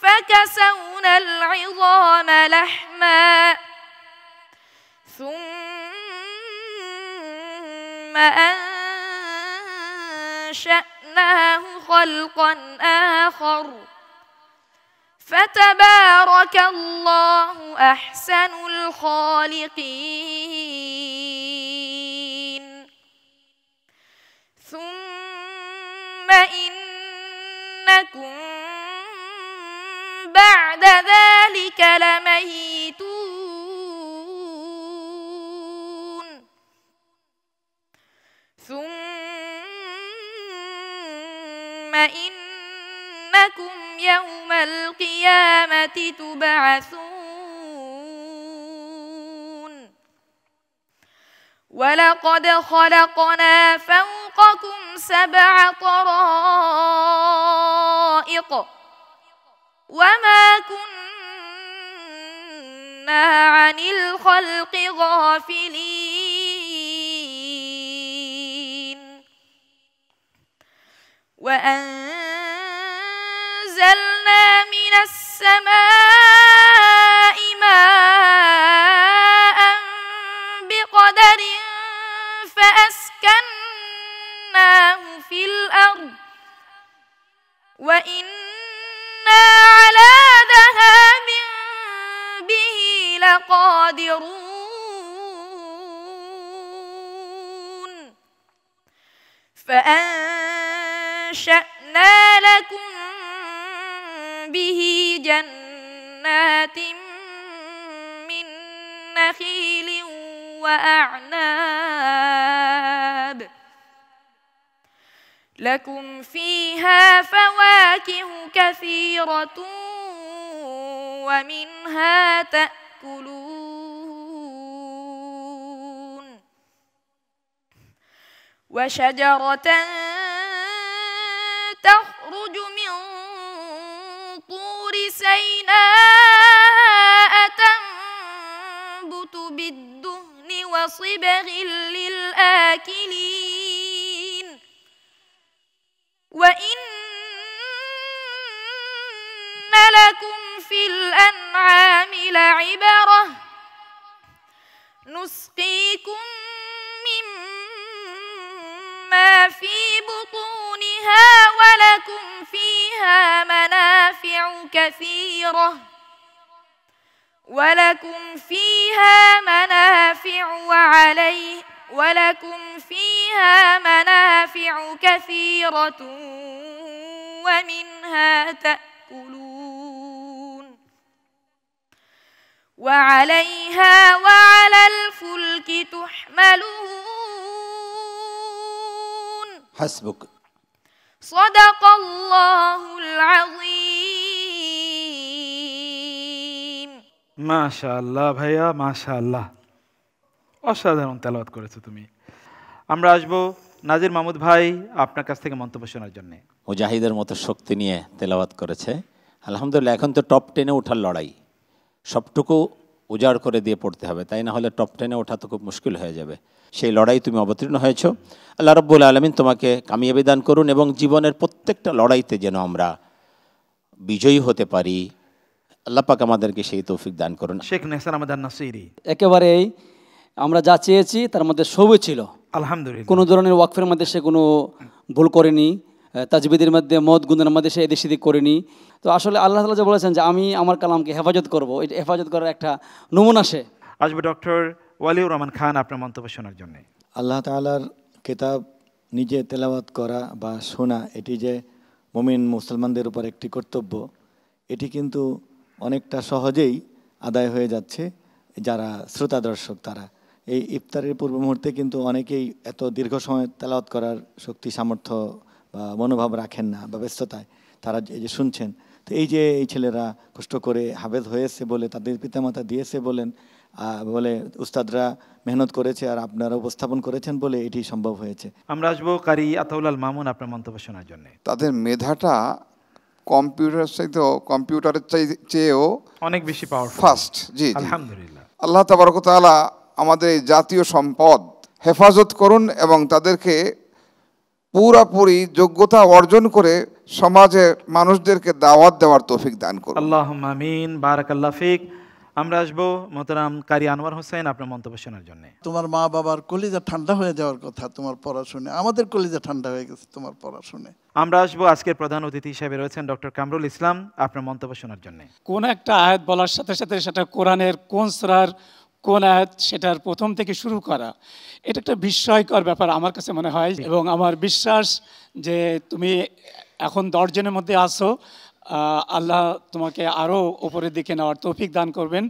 Speaker 4: فكسونا العظام لحما ثم أنشأناه خلقا آخر فتبارك الله أحسن الخالقين ثم إنكم بعد ذلك لميتون ثم إنكم يوم القيامة تبعثون ولقد خلقنا فوقكم 7 طرائق وما كنا عن الخلق غافلين وأنزلنا من السماء ماء بقدر فأسكناه في الأرض وإنا على ذهاب به لقادرون فأنشأنا لكم به جنات من نخيل وأعناب لكم فيها فواكه كثيرة ومنها تأكلون وشجرة تخرج من طور سيناء تنبت بالدهن وصبغ للآكلين وإن لكم في الأنعام لعبرة نسقيكم مما في بطونها ولكم فيها منافع كثيرة ولكم فيها منافع كثيرة ومنها تأكلون وعليها وعلى الفلك تحملون
Speaker 5: حسبك
Speaker 4: صدق الله العظيم
Speaker 3: মাশাআল্লাহ ভাইয়া, মাশাআল্লাহ, অসাধারণ তেলাওয়াত করেছো তুমি। আমরা আসবো নাজির মাহমুদ ভাই আপনার কাছ থেকে মন্তব্য শোনার জন্য।
Speaker 5: মুজাহিদের মতো শক্তি নিয়ে তেলাওয়াত করেছে আলহামদুলিল্লাহ। এখন তো টপ 10-এ ওঠার লড়াই, সবটুকু উজাড় করে দিয়ে পড়তে হবে, তাই না হলে টপ 10-এ ওঠা তো খুব মুশকিল হয়ে যাবে। সেই লড়াই তুমি অবতীর্ণ হয়েছো। আল্লাহ রাব্বুল আলামিন তোমাকে কামিয়াবি দান করুন এবং জীবনের প্রত্যেকটা লড়াইতে যেন আমরা বিজয়ী হতে পারি, আল্লাহ পাক আমাদেরকে সেই তৌফিক দান করুন।
Speaker 3: শেখ নেহসান আহমদ নাসিরি।
Speaker 2: একেবারেই আমরা যা চেয়েছি তার মধ্যে সবই ছিল
Speaker 3: আলহামদুলিল্লাহ।
Speaker 2: কোনো ধরনের ওয়াকফের মধ্যে সে কোনো ভুল করেনি, তাজবিদের মধ্যে মদ গুণের মধ্যে সে এদিক সেদিক করেনি। তো আসলে আল্লাহ তাআলা যে বলেছেন যে আমি আমার কালামকে হেফাজত করব, এটা হেফাজত করার একটা নমুনা সে।
Speaker 3: আসবে ডক্টর ওয়ালিউর রহমান খান আপনার মন্তব্য শোনার জন্য।
Speaker 9: আল্লাহ তাআলার কিতাব নিজে তেলাওয়াত করা বা শোনা, এটি যে মুমিন মুসলমানদের উপর একটি কর্তব্য, এটি কিন্তু অনেকটা সহজেই আদায় হয়ে যাচ্ছে যারা শ্রোতা দর্শক তারা। এই ইফতারের পূর্ব মুহূর্তে কিন্তু অনেকেই এত দীর্ঘ সময় তেলাওয়াত করার শক্তি সামর্থ্য বা মনোভাব রাখেন না বা ব্যস্ততায় তারা এই যে শুনছেন। তো এই যে এই ছেলেরা কষ্ট করে হাফেজ হয়েছে বলে, তাদের পিতামাতা দিয়েছে বলেন বলে, উস্তাদরা মেহনত করেছে আর আপনারা উপস্থাপন করেছেন বলে এটি সম্ভব হয়েছে।
Speaker 3: আমরা আসবো কারি আতাউল আল মামুন আপনার মন্তব্য শোনার জন্য।
Speaker 1: তাদের মেধাটা কম্পিউটারের চেয়েও
Speaker 3: অনেক বেশি পাওয়ারফুল,
Speaker 1: ফাস্ট। জি
Speaker 3: আলহামদুলিল্লাহ।
Speaker 1: আল্লাহ তাবারক ওয়া তাআলা আমাদের এই জাতীয় সম্পদ হেফাজত করুন এবং তাদেরকে পুরাপুরি যোগ্যতা অর্জন করে সমাজের মানুষদেরকে দাওয়াত দেওয়ার তৌফিক দান করুন।
Speaker 3: আল্লাহুম্মা আমিন, বারাকাল্লাহ ফিক। আমরা আসবো মোহতারাম কারি আনোয়ার হোসেন আপনার মন্তব্য শোনার জন্য।
Speaker 12: তোমার মা বাবার কলিজা ঠান্ডা হয়ে যাওয়ার কথা তোমার পড়াশুনে, আমাদের কলিজা ঠান্ডা হয়ে গেছে তোমার পড়াশুনে।
Speaker 3: আমরা আসবো আজকের প্রধান অতিথি হিসেবে রয়েছেন ডক্টর কামরুল ইসলাম আপনার মন্তব্য শোনার জন্য।
Speaker 13: কোন একটা আয়াত বলার সাথে সাথে সেটা কোরআনের কোন সূরার কোন আয়াত সেটার প্রথম থেকে শুরু করা, এটা একটা বিস্ময়কর ব্যাপার আমার কাছে মনে হয়। এবং আমার বিশ্বাস যে তুমি এখন 10 জনের মধ্যে আসো, আল্লাহ তোমাকে আরও উপরের দিকে নেওয়ার তৌফিক দান করবেন।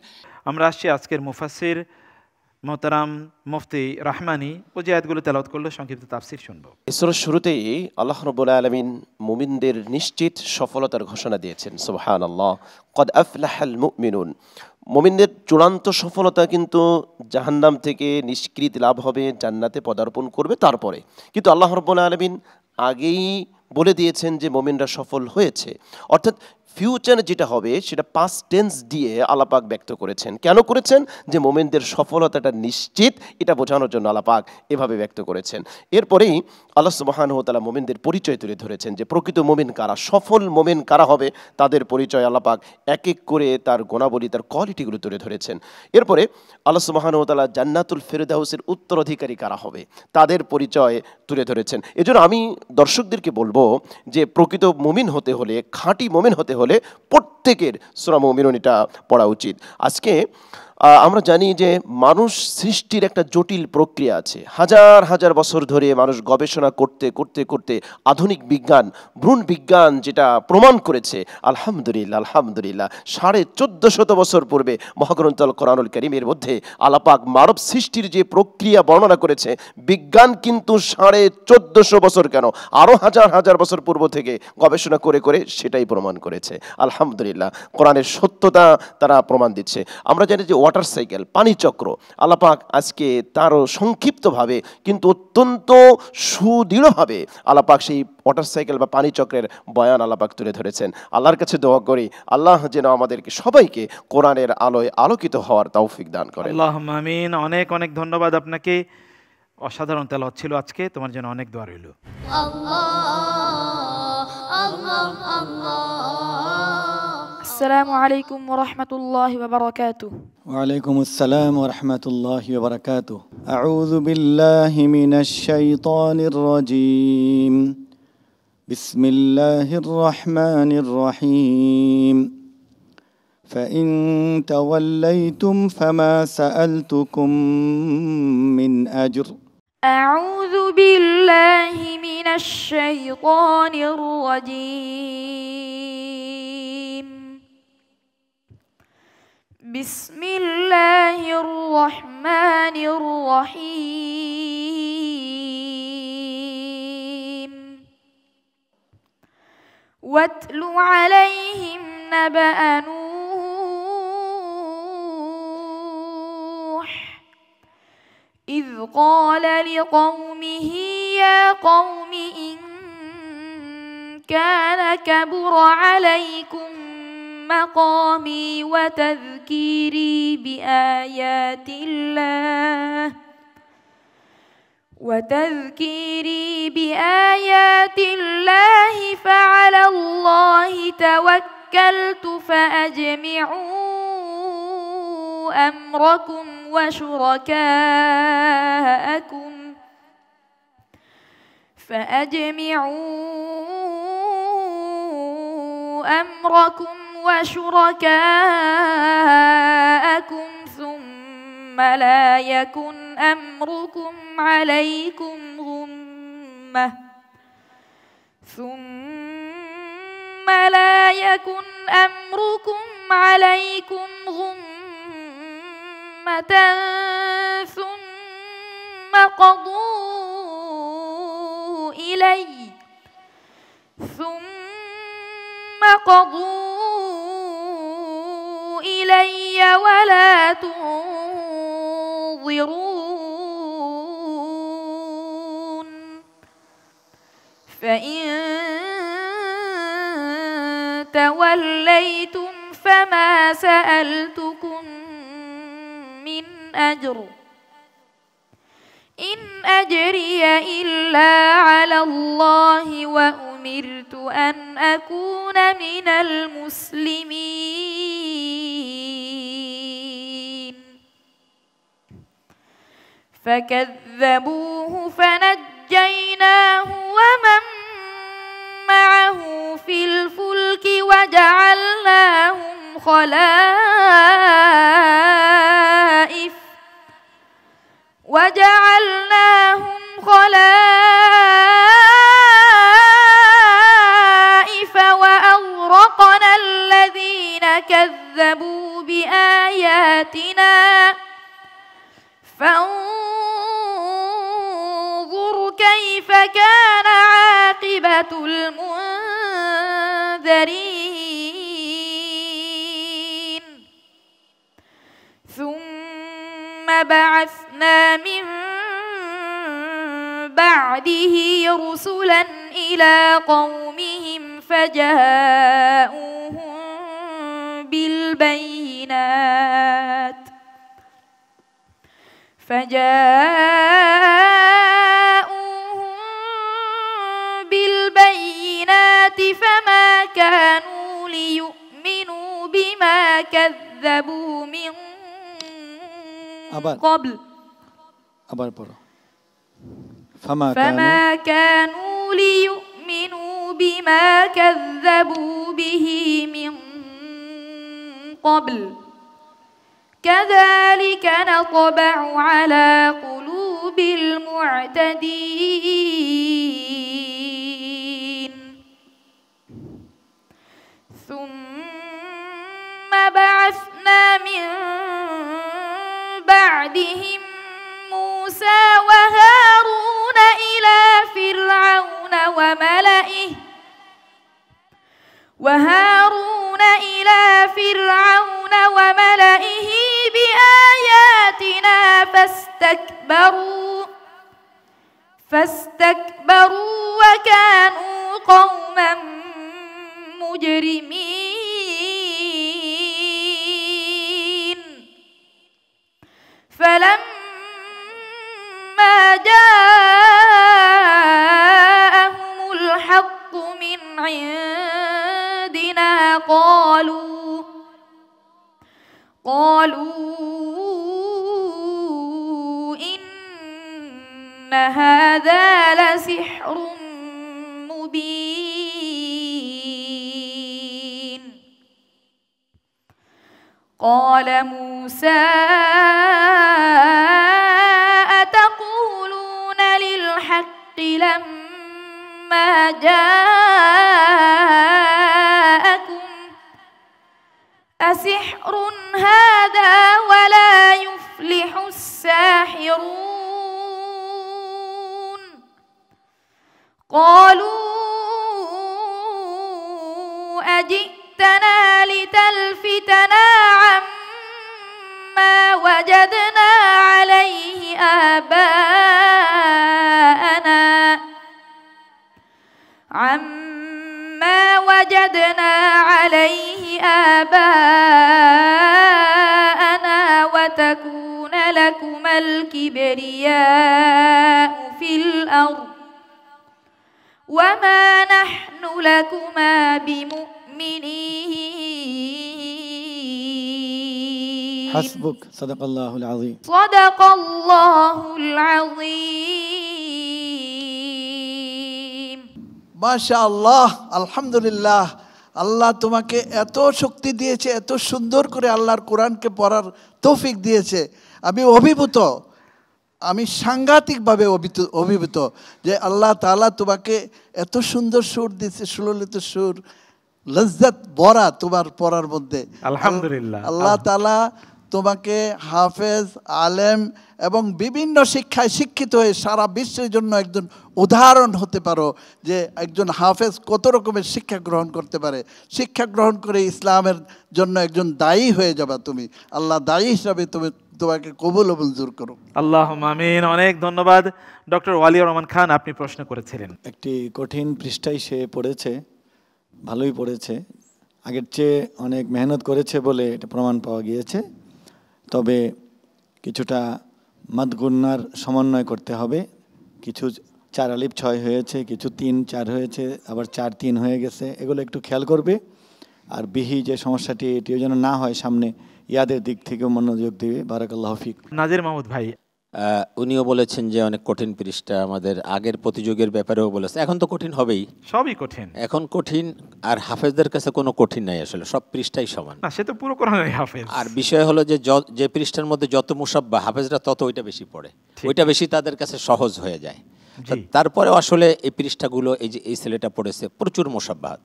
Speaker 3: আমরা আসছি আজকের মুফাসসির মোহতারাম মুফতি রাহমানি, ও যে আয়াতগুলো তেলাওয়াত করলো সংক্ষিপ্ত তাফসীর শুনবো।
Speaker 14: সূরার শুরুতেই আল্লাহ রাব্বুল আলামিন মুমিনদের নিশ্চিত সফলতার ঘোষণা দিয়েছেন। সুবহানাল্লাহ, ক্বাদ আফলাহাল মুমিনুন। মুমিনদের চূড়ান্ত সফলতা কিন্তু জাহান্নাম থেকে নিষ্কৃতি লাভ হবে, জান্নাতে পদার্পণ করবে তারপরে। কিন্তু আল্লাহ রাব্বুল আলামিন আগেই বলে দিয়েছেন যে মুমিনরা সফল হয়েছে, অর্থাৎ ফিউচারে যেটা হবে সেটা পাস্ট টেন্স দিয়ে আল্লাহ পাক ব্যক্ত করেছেন। কেন করেছেন? যে মোমেনদের সফলতাটা নিশ্চিত, এটা বোঝানোর জন্য আল্লাহ পাক এভাবে ব্যক্ত করেছেন। এরপরেই আল্লাহ সুবহানাহু ওয়া তাআলা মোমেনদের পরিচয় তুলে ধরেছেন যে প্রকৃত মোমেন কারা, সফল মোমেন কারা হবে, তাদের পরিচয় আল্লাহ পাক এক এক করে তার গুণাবলী, তার কোয়ালিটিগুলো তুলে ধরেছেন। এরপরে আল্লাহ সুবহানাহু ওয়া তাআলা জান্নাতুল ফেরদাউসের উত্তরাধিকারী কারা হবে, তাদের পরিচয় তুলে ধরেছেন। এজন্য আমি দর্শকদেরকে বলবো যে প্রকৃত মুমিন হতে হলে, খাঁটি মুমিন হতে হলে প্রত্যেকের সূরা মুমিনুন এটা পড়া উচিত। আজকে আমরা জানি যে মানুষ সৃষ্টির একটা জটিল প্রক্রিয়া আছে। হাজার হাজার বছর ধরে মানুষ গবেষণা করতে করতে করতে আধুনিক বিজ্ঞান, ভ্রূণ বিজ্ঞান যেটা প্রমাণ করেছে, আলহামদুলিল্লাহ আলহামদুলিল্লাহ 1450 বছর পূর্বে মহাগ্রন্থ আল কোরআনুল কারীমের মধ্যে আল্লাহ পাক মানব সৃষ্টির যে প্রক্রিয়া বর্ণনা করেছে, বিজ্ঞান কিন্তু 1450 বছর কেন আরও হাজার হাজার বছর পূর্ব থেকে গবেষণা করে করে সেটাই প্রমাণ করেছে। আলহামদুলিল্লাহ কোরআনের সত্যতা তারা প্রমাণ দিচ্ছে। আমরা জানি যে ওয়াটার সাইকেল, পানি চক্র, আল্লাহ পাক আজকে তারও সংক্ষিপ্তভাবে কিন্তু অত্যন্ত সুদৃঢ়ভাবে আল্লাহ পাক সেই ওয়াটার সাইকেল বা পানি চক্রের বয়ান আল্লাহ পাক তুলে ধরেছেন। আল্লাহর কাছে দোয়া করি আল্লাহ যেন আমাদেরকে সবাইকে কোরআনের আলোয় আলোকিত হওয়ার তৌফিক দান করেন।
Speaker 3: আল্লাহুম্মা আমিন। অনেক অনেক ধন্যবাদ আপনাকে, অসাধারণ তেলাওয়াত ছিল আজকে, তোমার জন্য অনেক দোয়া রইল।
Speaker 4: السلام عليكم ورحمة الله وبركاته.
Speaker 9: وعليكم السلام ورحمة الله وبركاته. أعوذ بالله من الشيطان الرجيم. بسم الله الرحمن الرحيم. فإن توليتم فما سألتكم من أجر.
Speaker 4: أعوذ بالله من الشيطان الرجيم. بسم الله الرحمن الرحيم. واتل عليهم نبأ نوح إذ قال لقومه يا قوم إن كان كبر عليكم مقامي وتذكيري بآيات الله فعلى الله توكلت فأجمعوا أمركم وشركاءكم ثم لا يكن أمركم عليكم غمة ثم قضوا إلي ولا تنظرون فإن توليتم فما سألتكم من أجر إن أجري إلا على الله وأمرت أن أكون من المسلمين فكذبوه فنجيناه ومن معه في الفلك وجعلناهم خلائف وأغرقنا الذين كذبوا بآياتنا فانظر كيف كان عاقبة المنذرين ثم بعثنا من بعده رسلا إلى قومهم فجاءوهم بالبينات فما كانوا ليؤمنوا بما كذبوا من قبل فما كانوا ليؤمنوا بما كذبوا به من قبل كذلك نطبع على قلوب المعتدين ثم بعثنا من بعدهم موسى وهارون إلى فرعون وملئه بآياتنا فاستكبروا وكانوا قوما مجرمين فلما جاءهم الحق من عندنا قالوا إن هذا لسحر مبين قال موسى أتقولون للحق لما جاءكم أسحر هذا ولا يفلح الساحرون قالوا أجئتنا لتلفتنا عما وجدنا عليه آباءنا عليه آباءنا وتكون لكما الكبرياء في الأرض وما نحن لكما بمؤمنين
Speaker 9: حسبك صدق الله العظيم
Speaker 4: صدق الله العظيم
Speaker 12: মাশাআল্লাহ, আলহামদুলিল্লাহ। আল্লাহ তোমাকে এত শক্তি দিয়েছে, এত সুন্দর করে আল্লাহর কোরআনকে পড়ার তৌফিক দিয়েছে। আমি অভিভূত, আমি সাংঘাতিকভাবে অভিভূত যে আল্লাহ তাআলা তোমাকে এত সুন্দর সুর দিয়েছে, সুললিত সুর, লজ্জত ভরা তোমার পড়ার মধ্যে।
Speaker 3: আলহামদুলিল্লাহ,
Speaker 12: আল্লাহ তাআলা তোমাকে হাফেজ, আলেম এবং বিভিন্ন শিক্ষায় শিক্ষিত হয়ে সারা বিশ্বের জন্য একজন উদাহরণ হতে পারো যে একজন হাফেজ কত রকমের শিক্ষা গ্রহণ করতে পারে। শিক্ষা গ্রহণ করে ইসলামের জন্য একজন দায়ী হয়ে যাবে তুমি। আল্লাহ দায়ী হিসাবে তোমাকে কবুল ও মঞ্জুর করো।
Speaker 3: আল্লাহুম্মা আমিন। অনেক ধন্যবাদ। ডক্টর ওয়ালিউর রহমান খান, আপনি প্রশ্ন করেছিলেন।
Speaker 9: একটি কঠিন পৃষ্ঠাই সে পড়েছে, ভালোই পড়েছে, আগের চেয়ে অনেক মেহনত করেছে বলে এটা প্রমাণ পাওয়া গিয়েছে। তবে কিছুটা মাদগুন্নার সমন্বয় করতে হবে। কিছু 4 আলিফ 6 হয়েছে, কিছু 3 4 হয়েছে, আবার 4 3 হয়ে গেছে, এগুলো একটু খেয়াল করবে। আর বিহি যে সমস্যাটি, এটিও যেন না হয়, সামনে ইয়াদের দিক থেকেও মনোযোগ দেবে। বারাকাল্লাহু ফিক।
Speaker 3: নাজির মাহমুদ ভাই,
Speaker 5: উনিও বলেছেন যে অনেক কঠিন পৃষ্ঠা, আমাদের আগের প্রতিযোগের ব্যাপারেও বলেছে। এখন তো কঠিন হবেই,
Speaker 3: সবই কঠিন,
Speaker 5: এখন কঠিন। আর হাফেজদের কাছে কোনো কঠিন নাই, আসলে সব পৃষ্ঠাই সমান।
Speaker 3: না, সে তো পুরো কোরআনের হাফেজ।
Speaker 5: আর বিষয় হলো যে যে পৃষ্ঠার মধ্যে যত মুসাব্বা, হাফেজরা তত ওইটা বেশি পড়ে, ওইটা বেশি তাদের কাছে সহজ হয়ে যায়। তারপরেও আসলে এই পৃষ্ঠাগুলো, এই যে এই ছেলেটা পড়েছে প্রচুর মুসাব্বাত,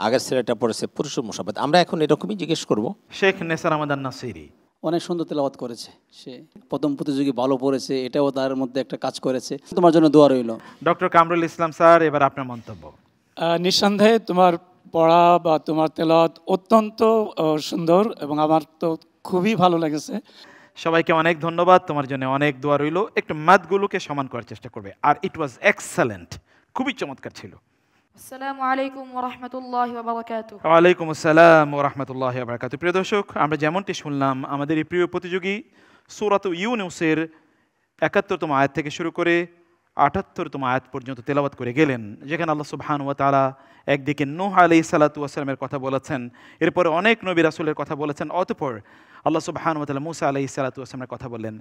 Speaker 5: আগের ছেলেটা পড়েছে প্রচুর মুসাব্বাত, আমরা এখন এরকমই জিজ্ঞেস করব।
Speaker 3: শেখ নেসার আহমদ আন-নাসিরি
Speaker 2: অনেক সুন্দর তেলাওয়াত করেছে, সে প্রথম প্রতিযোগী ভালো পড়েছে, এটাও তার মধ্যে একটা কাজ করেছে। তোমার জন্য দোয়া রইল।
Speaker 3: ডক্টর কামরুল ইসলাম স্যার, এবার আপনার মন্তব্য।
Speaker 13: নিঃসন্দেহে তোমার পড়া বা তোমার তেলাওয়াত অত্যন্ত সুন্দর এবং আমার তো খুবই ভালো লেগেছে।
Speaker 3: সবাইকে অনেক ধন্যবাদ, তোমার জন্য অনেক দোয়া রইল। একটু মাদগুলোকে সমান করার চেষ্টা করবে। আর ইট ওয়াজ এক্সেলেন্ট, খুবই চমৎকার ছিল।
Speaker 4: আসসালামু আলাইকুম ওয়া রাহমাতুল্লাহি ওয়া বারাকাতুহু।
Speaker 3: ওয়া আলাইকুম আসসালাম ওয়া রাহমাতুল্লাহি ওয়া বারাকাতুহু। প্রিয় দর্শক, আমরা যেমনটি শুনলাম, আমাদের এই প্রিয় প্রতিযোগী সূরা ইউনূসের ৭১তম আয়াত থেকে শুরু করে ৭৮তম আয়াত পর্যন্ত তেলাওয়াত করে গেলেন, যেখানে আল্লাহ সুবহানাহু ওয়া তাআলা একদিকে নূহ আলাইহিস সালাতু ওয়াস সালামের কথা বলেছেন, এরপরে অনেক নবী রাসূলের কথা বলেছেন, অতঃপর আল্লাহ সুবহানাহু ওয়া তাআলা মূসা আলাইহিস সালাতু ওয়াস সালামের কথা বললেন।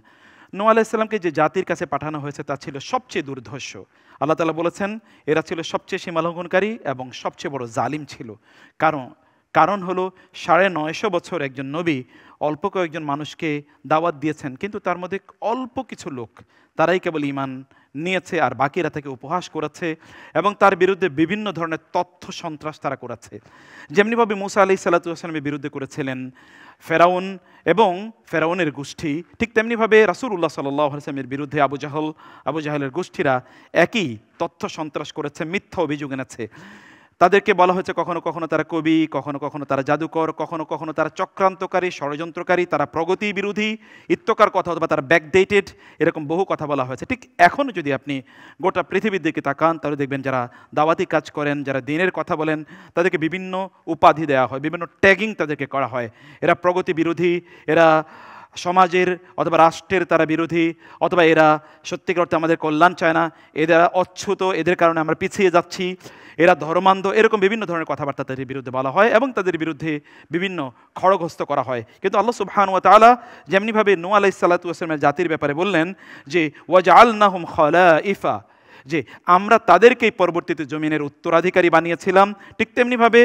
Speaker 3: নূহ আলাইহিস সালামকে যে জাতির কাছে পাঠানো হয়েছে তা ছিল সবচেয়ে দুর্ধর্ষ। আল্লাহ তাআলা বলেছেন এরা ছিল সবচেয়ে সীমালঙ্ঘনকারী এবং সবচেয়ে বড় জালিম ছিল। কারণ হলো ৯৫০ বছর একজন নবী অল্প কয়েকজন মানুষকে দাওয়াত দিয়েছেন, কিন্তু তার মধ্যে অল্প কিছু লোক তারাই কেবল ঈমান নিয়েছে, আর বাকিরা তাকে উপহাস করেছে এবং তার বিরুদ্ধে বিভিন্ন ধরনের তথ্য সন্ত্রাস তারা করেছে। যেমনিভাবে মূসা আলাইহিস সালাতু ওয়াস সালামের বিরুদ্ধে করেছিলেন ফেরাউন এবং ফেরাউনের গোষ্ঠী, ঠিক তেমনিভাবে রাসূলুল্লাহ সাল্লাল্লাহু আলাইহি ওয়াসাল্লামের বিরুদ্ধে আবু জাহেলের গোষ্ঠীরা একই তথ্য সন্ত্রাস করেছে, মিথ্যা অভিযোগ এনেছে। তাদেরকে বলা হয়েছে কখনো কখনো তারা কবি, কখনো কখনো তারা জাদুকর, কখনো কখনো তারা চক্রান্তকারী, ষড়যন্ত্রকারী, তারা প্রগতি বিরোধী, ইত্যকার কথা, অথবা তারা ব্যাকডেটেড, এরকম বহু কথা বলা হয়েছে। ঠিক এখনও যদি আপনি গোটা পৃথিবীর দিকে তাকান, তাহলে দেখবেন যারা দাওয়াতি কাজ করেন, যারা দ্বীনের কথা বলেন, তাদেরকে বিভিন্ন উপাধি দেওয়া হয়, বিভিন্ন ট্যাগিং তাদেরকে করা হয়। এরা প্রগতি বিরোধী, এরা সমাজের অথবা রাষ্ট্রের তারা বিরোধী, অথবা এরা সত্যিকার অর্থে আমাদের কল্যাণ চায় না, এরা অচ্যুত, এদের কারণে আমরা পিছিয়ে যাচ্ছি, এরা ধর্মান্ধ, এরকম বিভিন্ন ধরনের কথাবার্তা তাদের বিরুদ্ধে বলা হয় এবং তাদের বিরুদ্ধে বিভিন্ন খড়গহস্ত করা হয়। কিন্তু আল্লাহ সুবহানাহু ওয়া তাআলা যেমনিভাবে নূহ আলাইহিস সালাতু ওয়াস সালামের জাতির ব্যাপারে বললেন যে ওয়াজআলনাহুম খালাইফা, যে আমরা তাদেরকেই পরবর্তীতে জমিনের উত্তরাধিকারী বানিয়েছিলাম, ঠিক তেমনিভাবে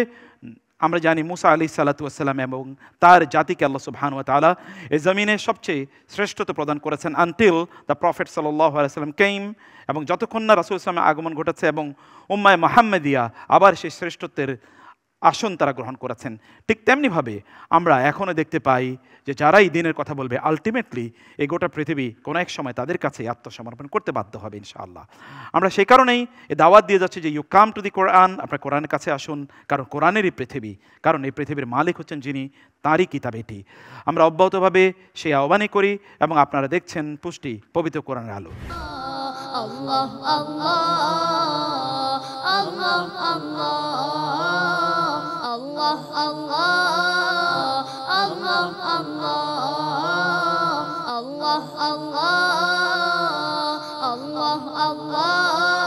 Speaker 3: আমরা জানি মূসা আলাইহিস সালাতু ওয়াস সালাম এবং তার জাতিকে আল্লাহ সুবহানাহু ওয়া তাআলা এই জমিনে সবচেয়ে শ্রেষ্ঠত্ব প্রদান করেছেন আনটিল দ্য প্রফেট সাল্লাল্লাহু আলাইহি ওয়াসাল্লাম কেইম, এবং যতক্ষণ না রাসূল সাল্লাল্লাহু আলাইহি ওয়াসাল্লামের আগমন ঘটেছে এবং উম্মায়ে মুহাম্মাদিয়া আবার সেই শ্রেষ্ঠত্বের আসন তারা গ্রহণ করেছেন। ঠিক তেমনিভাবে আমরা এখনও দেখতে পাই যে যারাই দিনের কথা বলবে, আলটিমেটলি এই গোটা পৃথিবী কোনো এক সময় তাদের কাছে আত্মসমর্পণ করতে বাধ্য হবে ইনশাআল্লাহ। আমরা সেই কারণেই এই দাওয়াত দিয়ে যাচ্ছি যে ইউ কাম টু দি কোরআন, আপনার কোরআনের কাছে আসুন, কারণ কোরআনেরই পৃথিবী, কারণ এই পৃথিবীর মালিক হচ্ছেন যিনি, তারই কিতাব এটি। আমরা অব্যাহতভাবে সেই আহ্বানই করি এবং আপনারা দেখছেন পুষ্টি পবিত্র কোরআনের আলো।
Speaker 8: আল্লাহ আল্লাহ আল্লাহ আল্লাহ আল্লাহ আল্লাহ আল্লাহ আল্লাহ আল্লাহ আল্লাহ আল্লাহ আল্লাহ আল্লাহ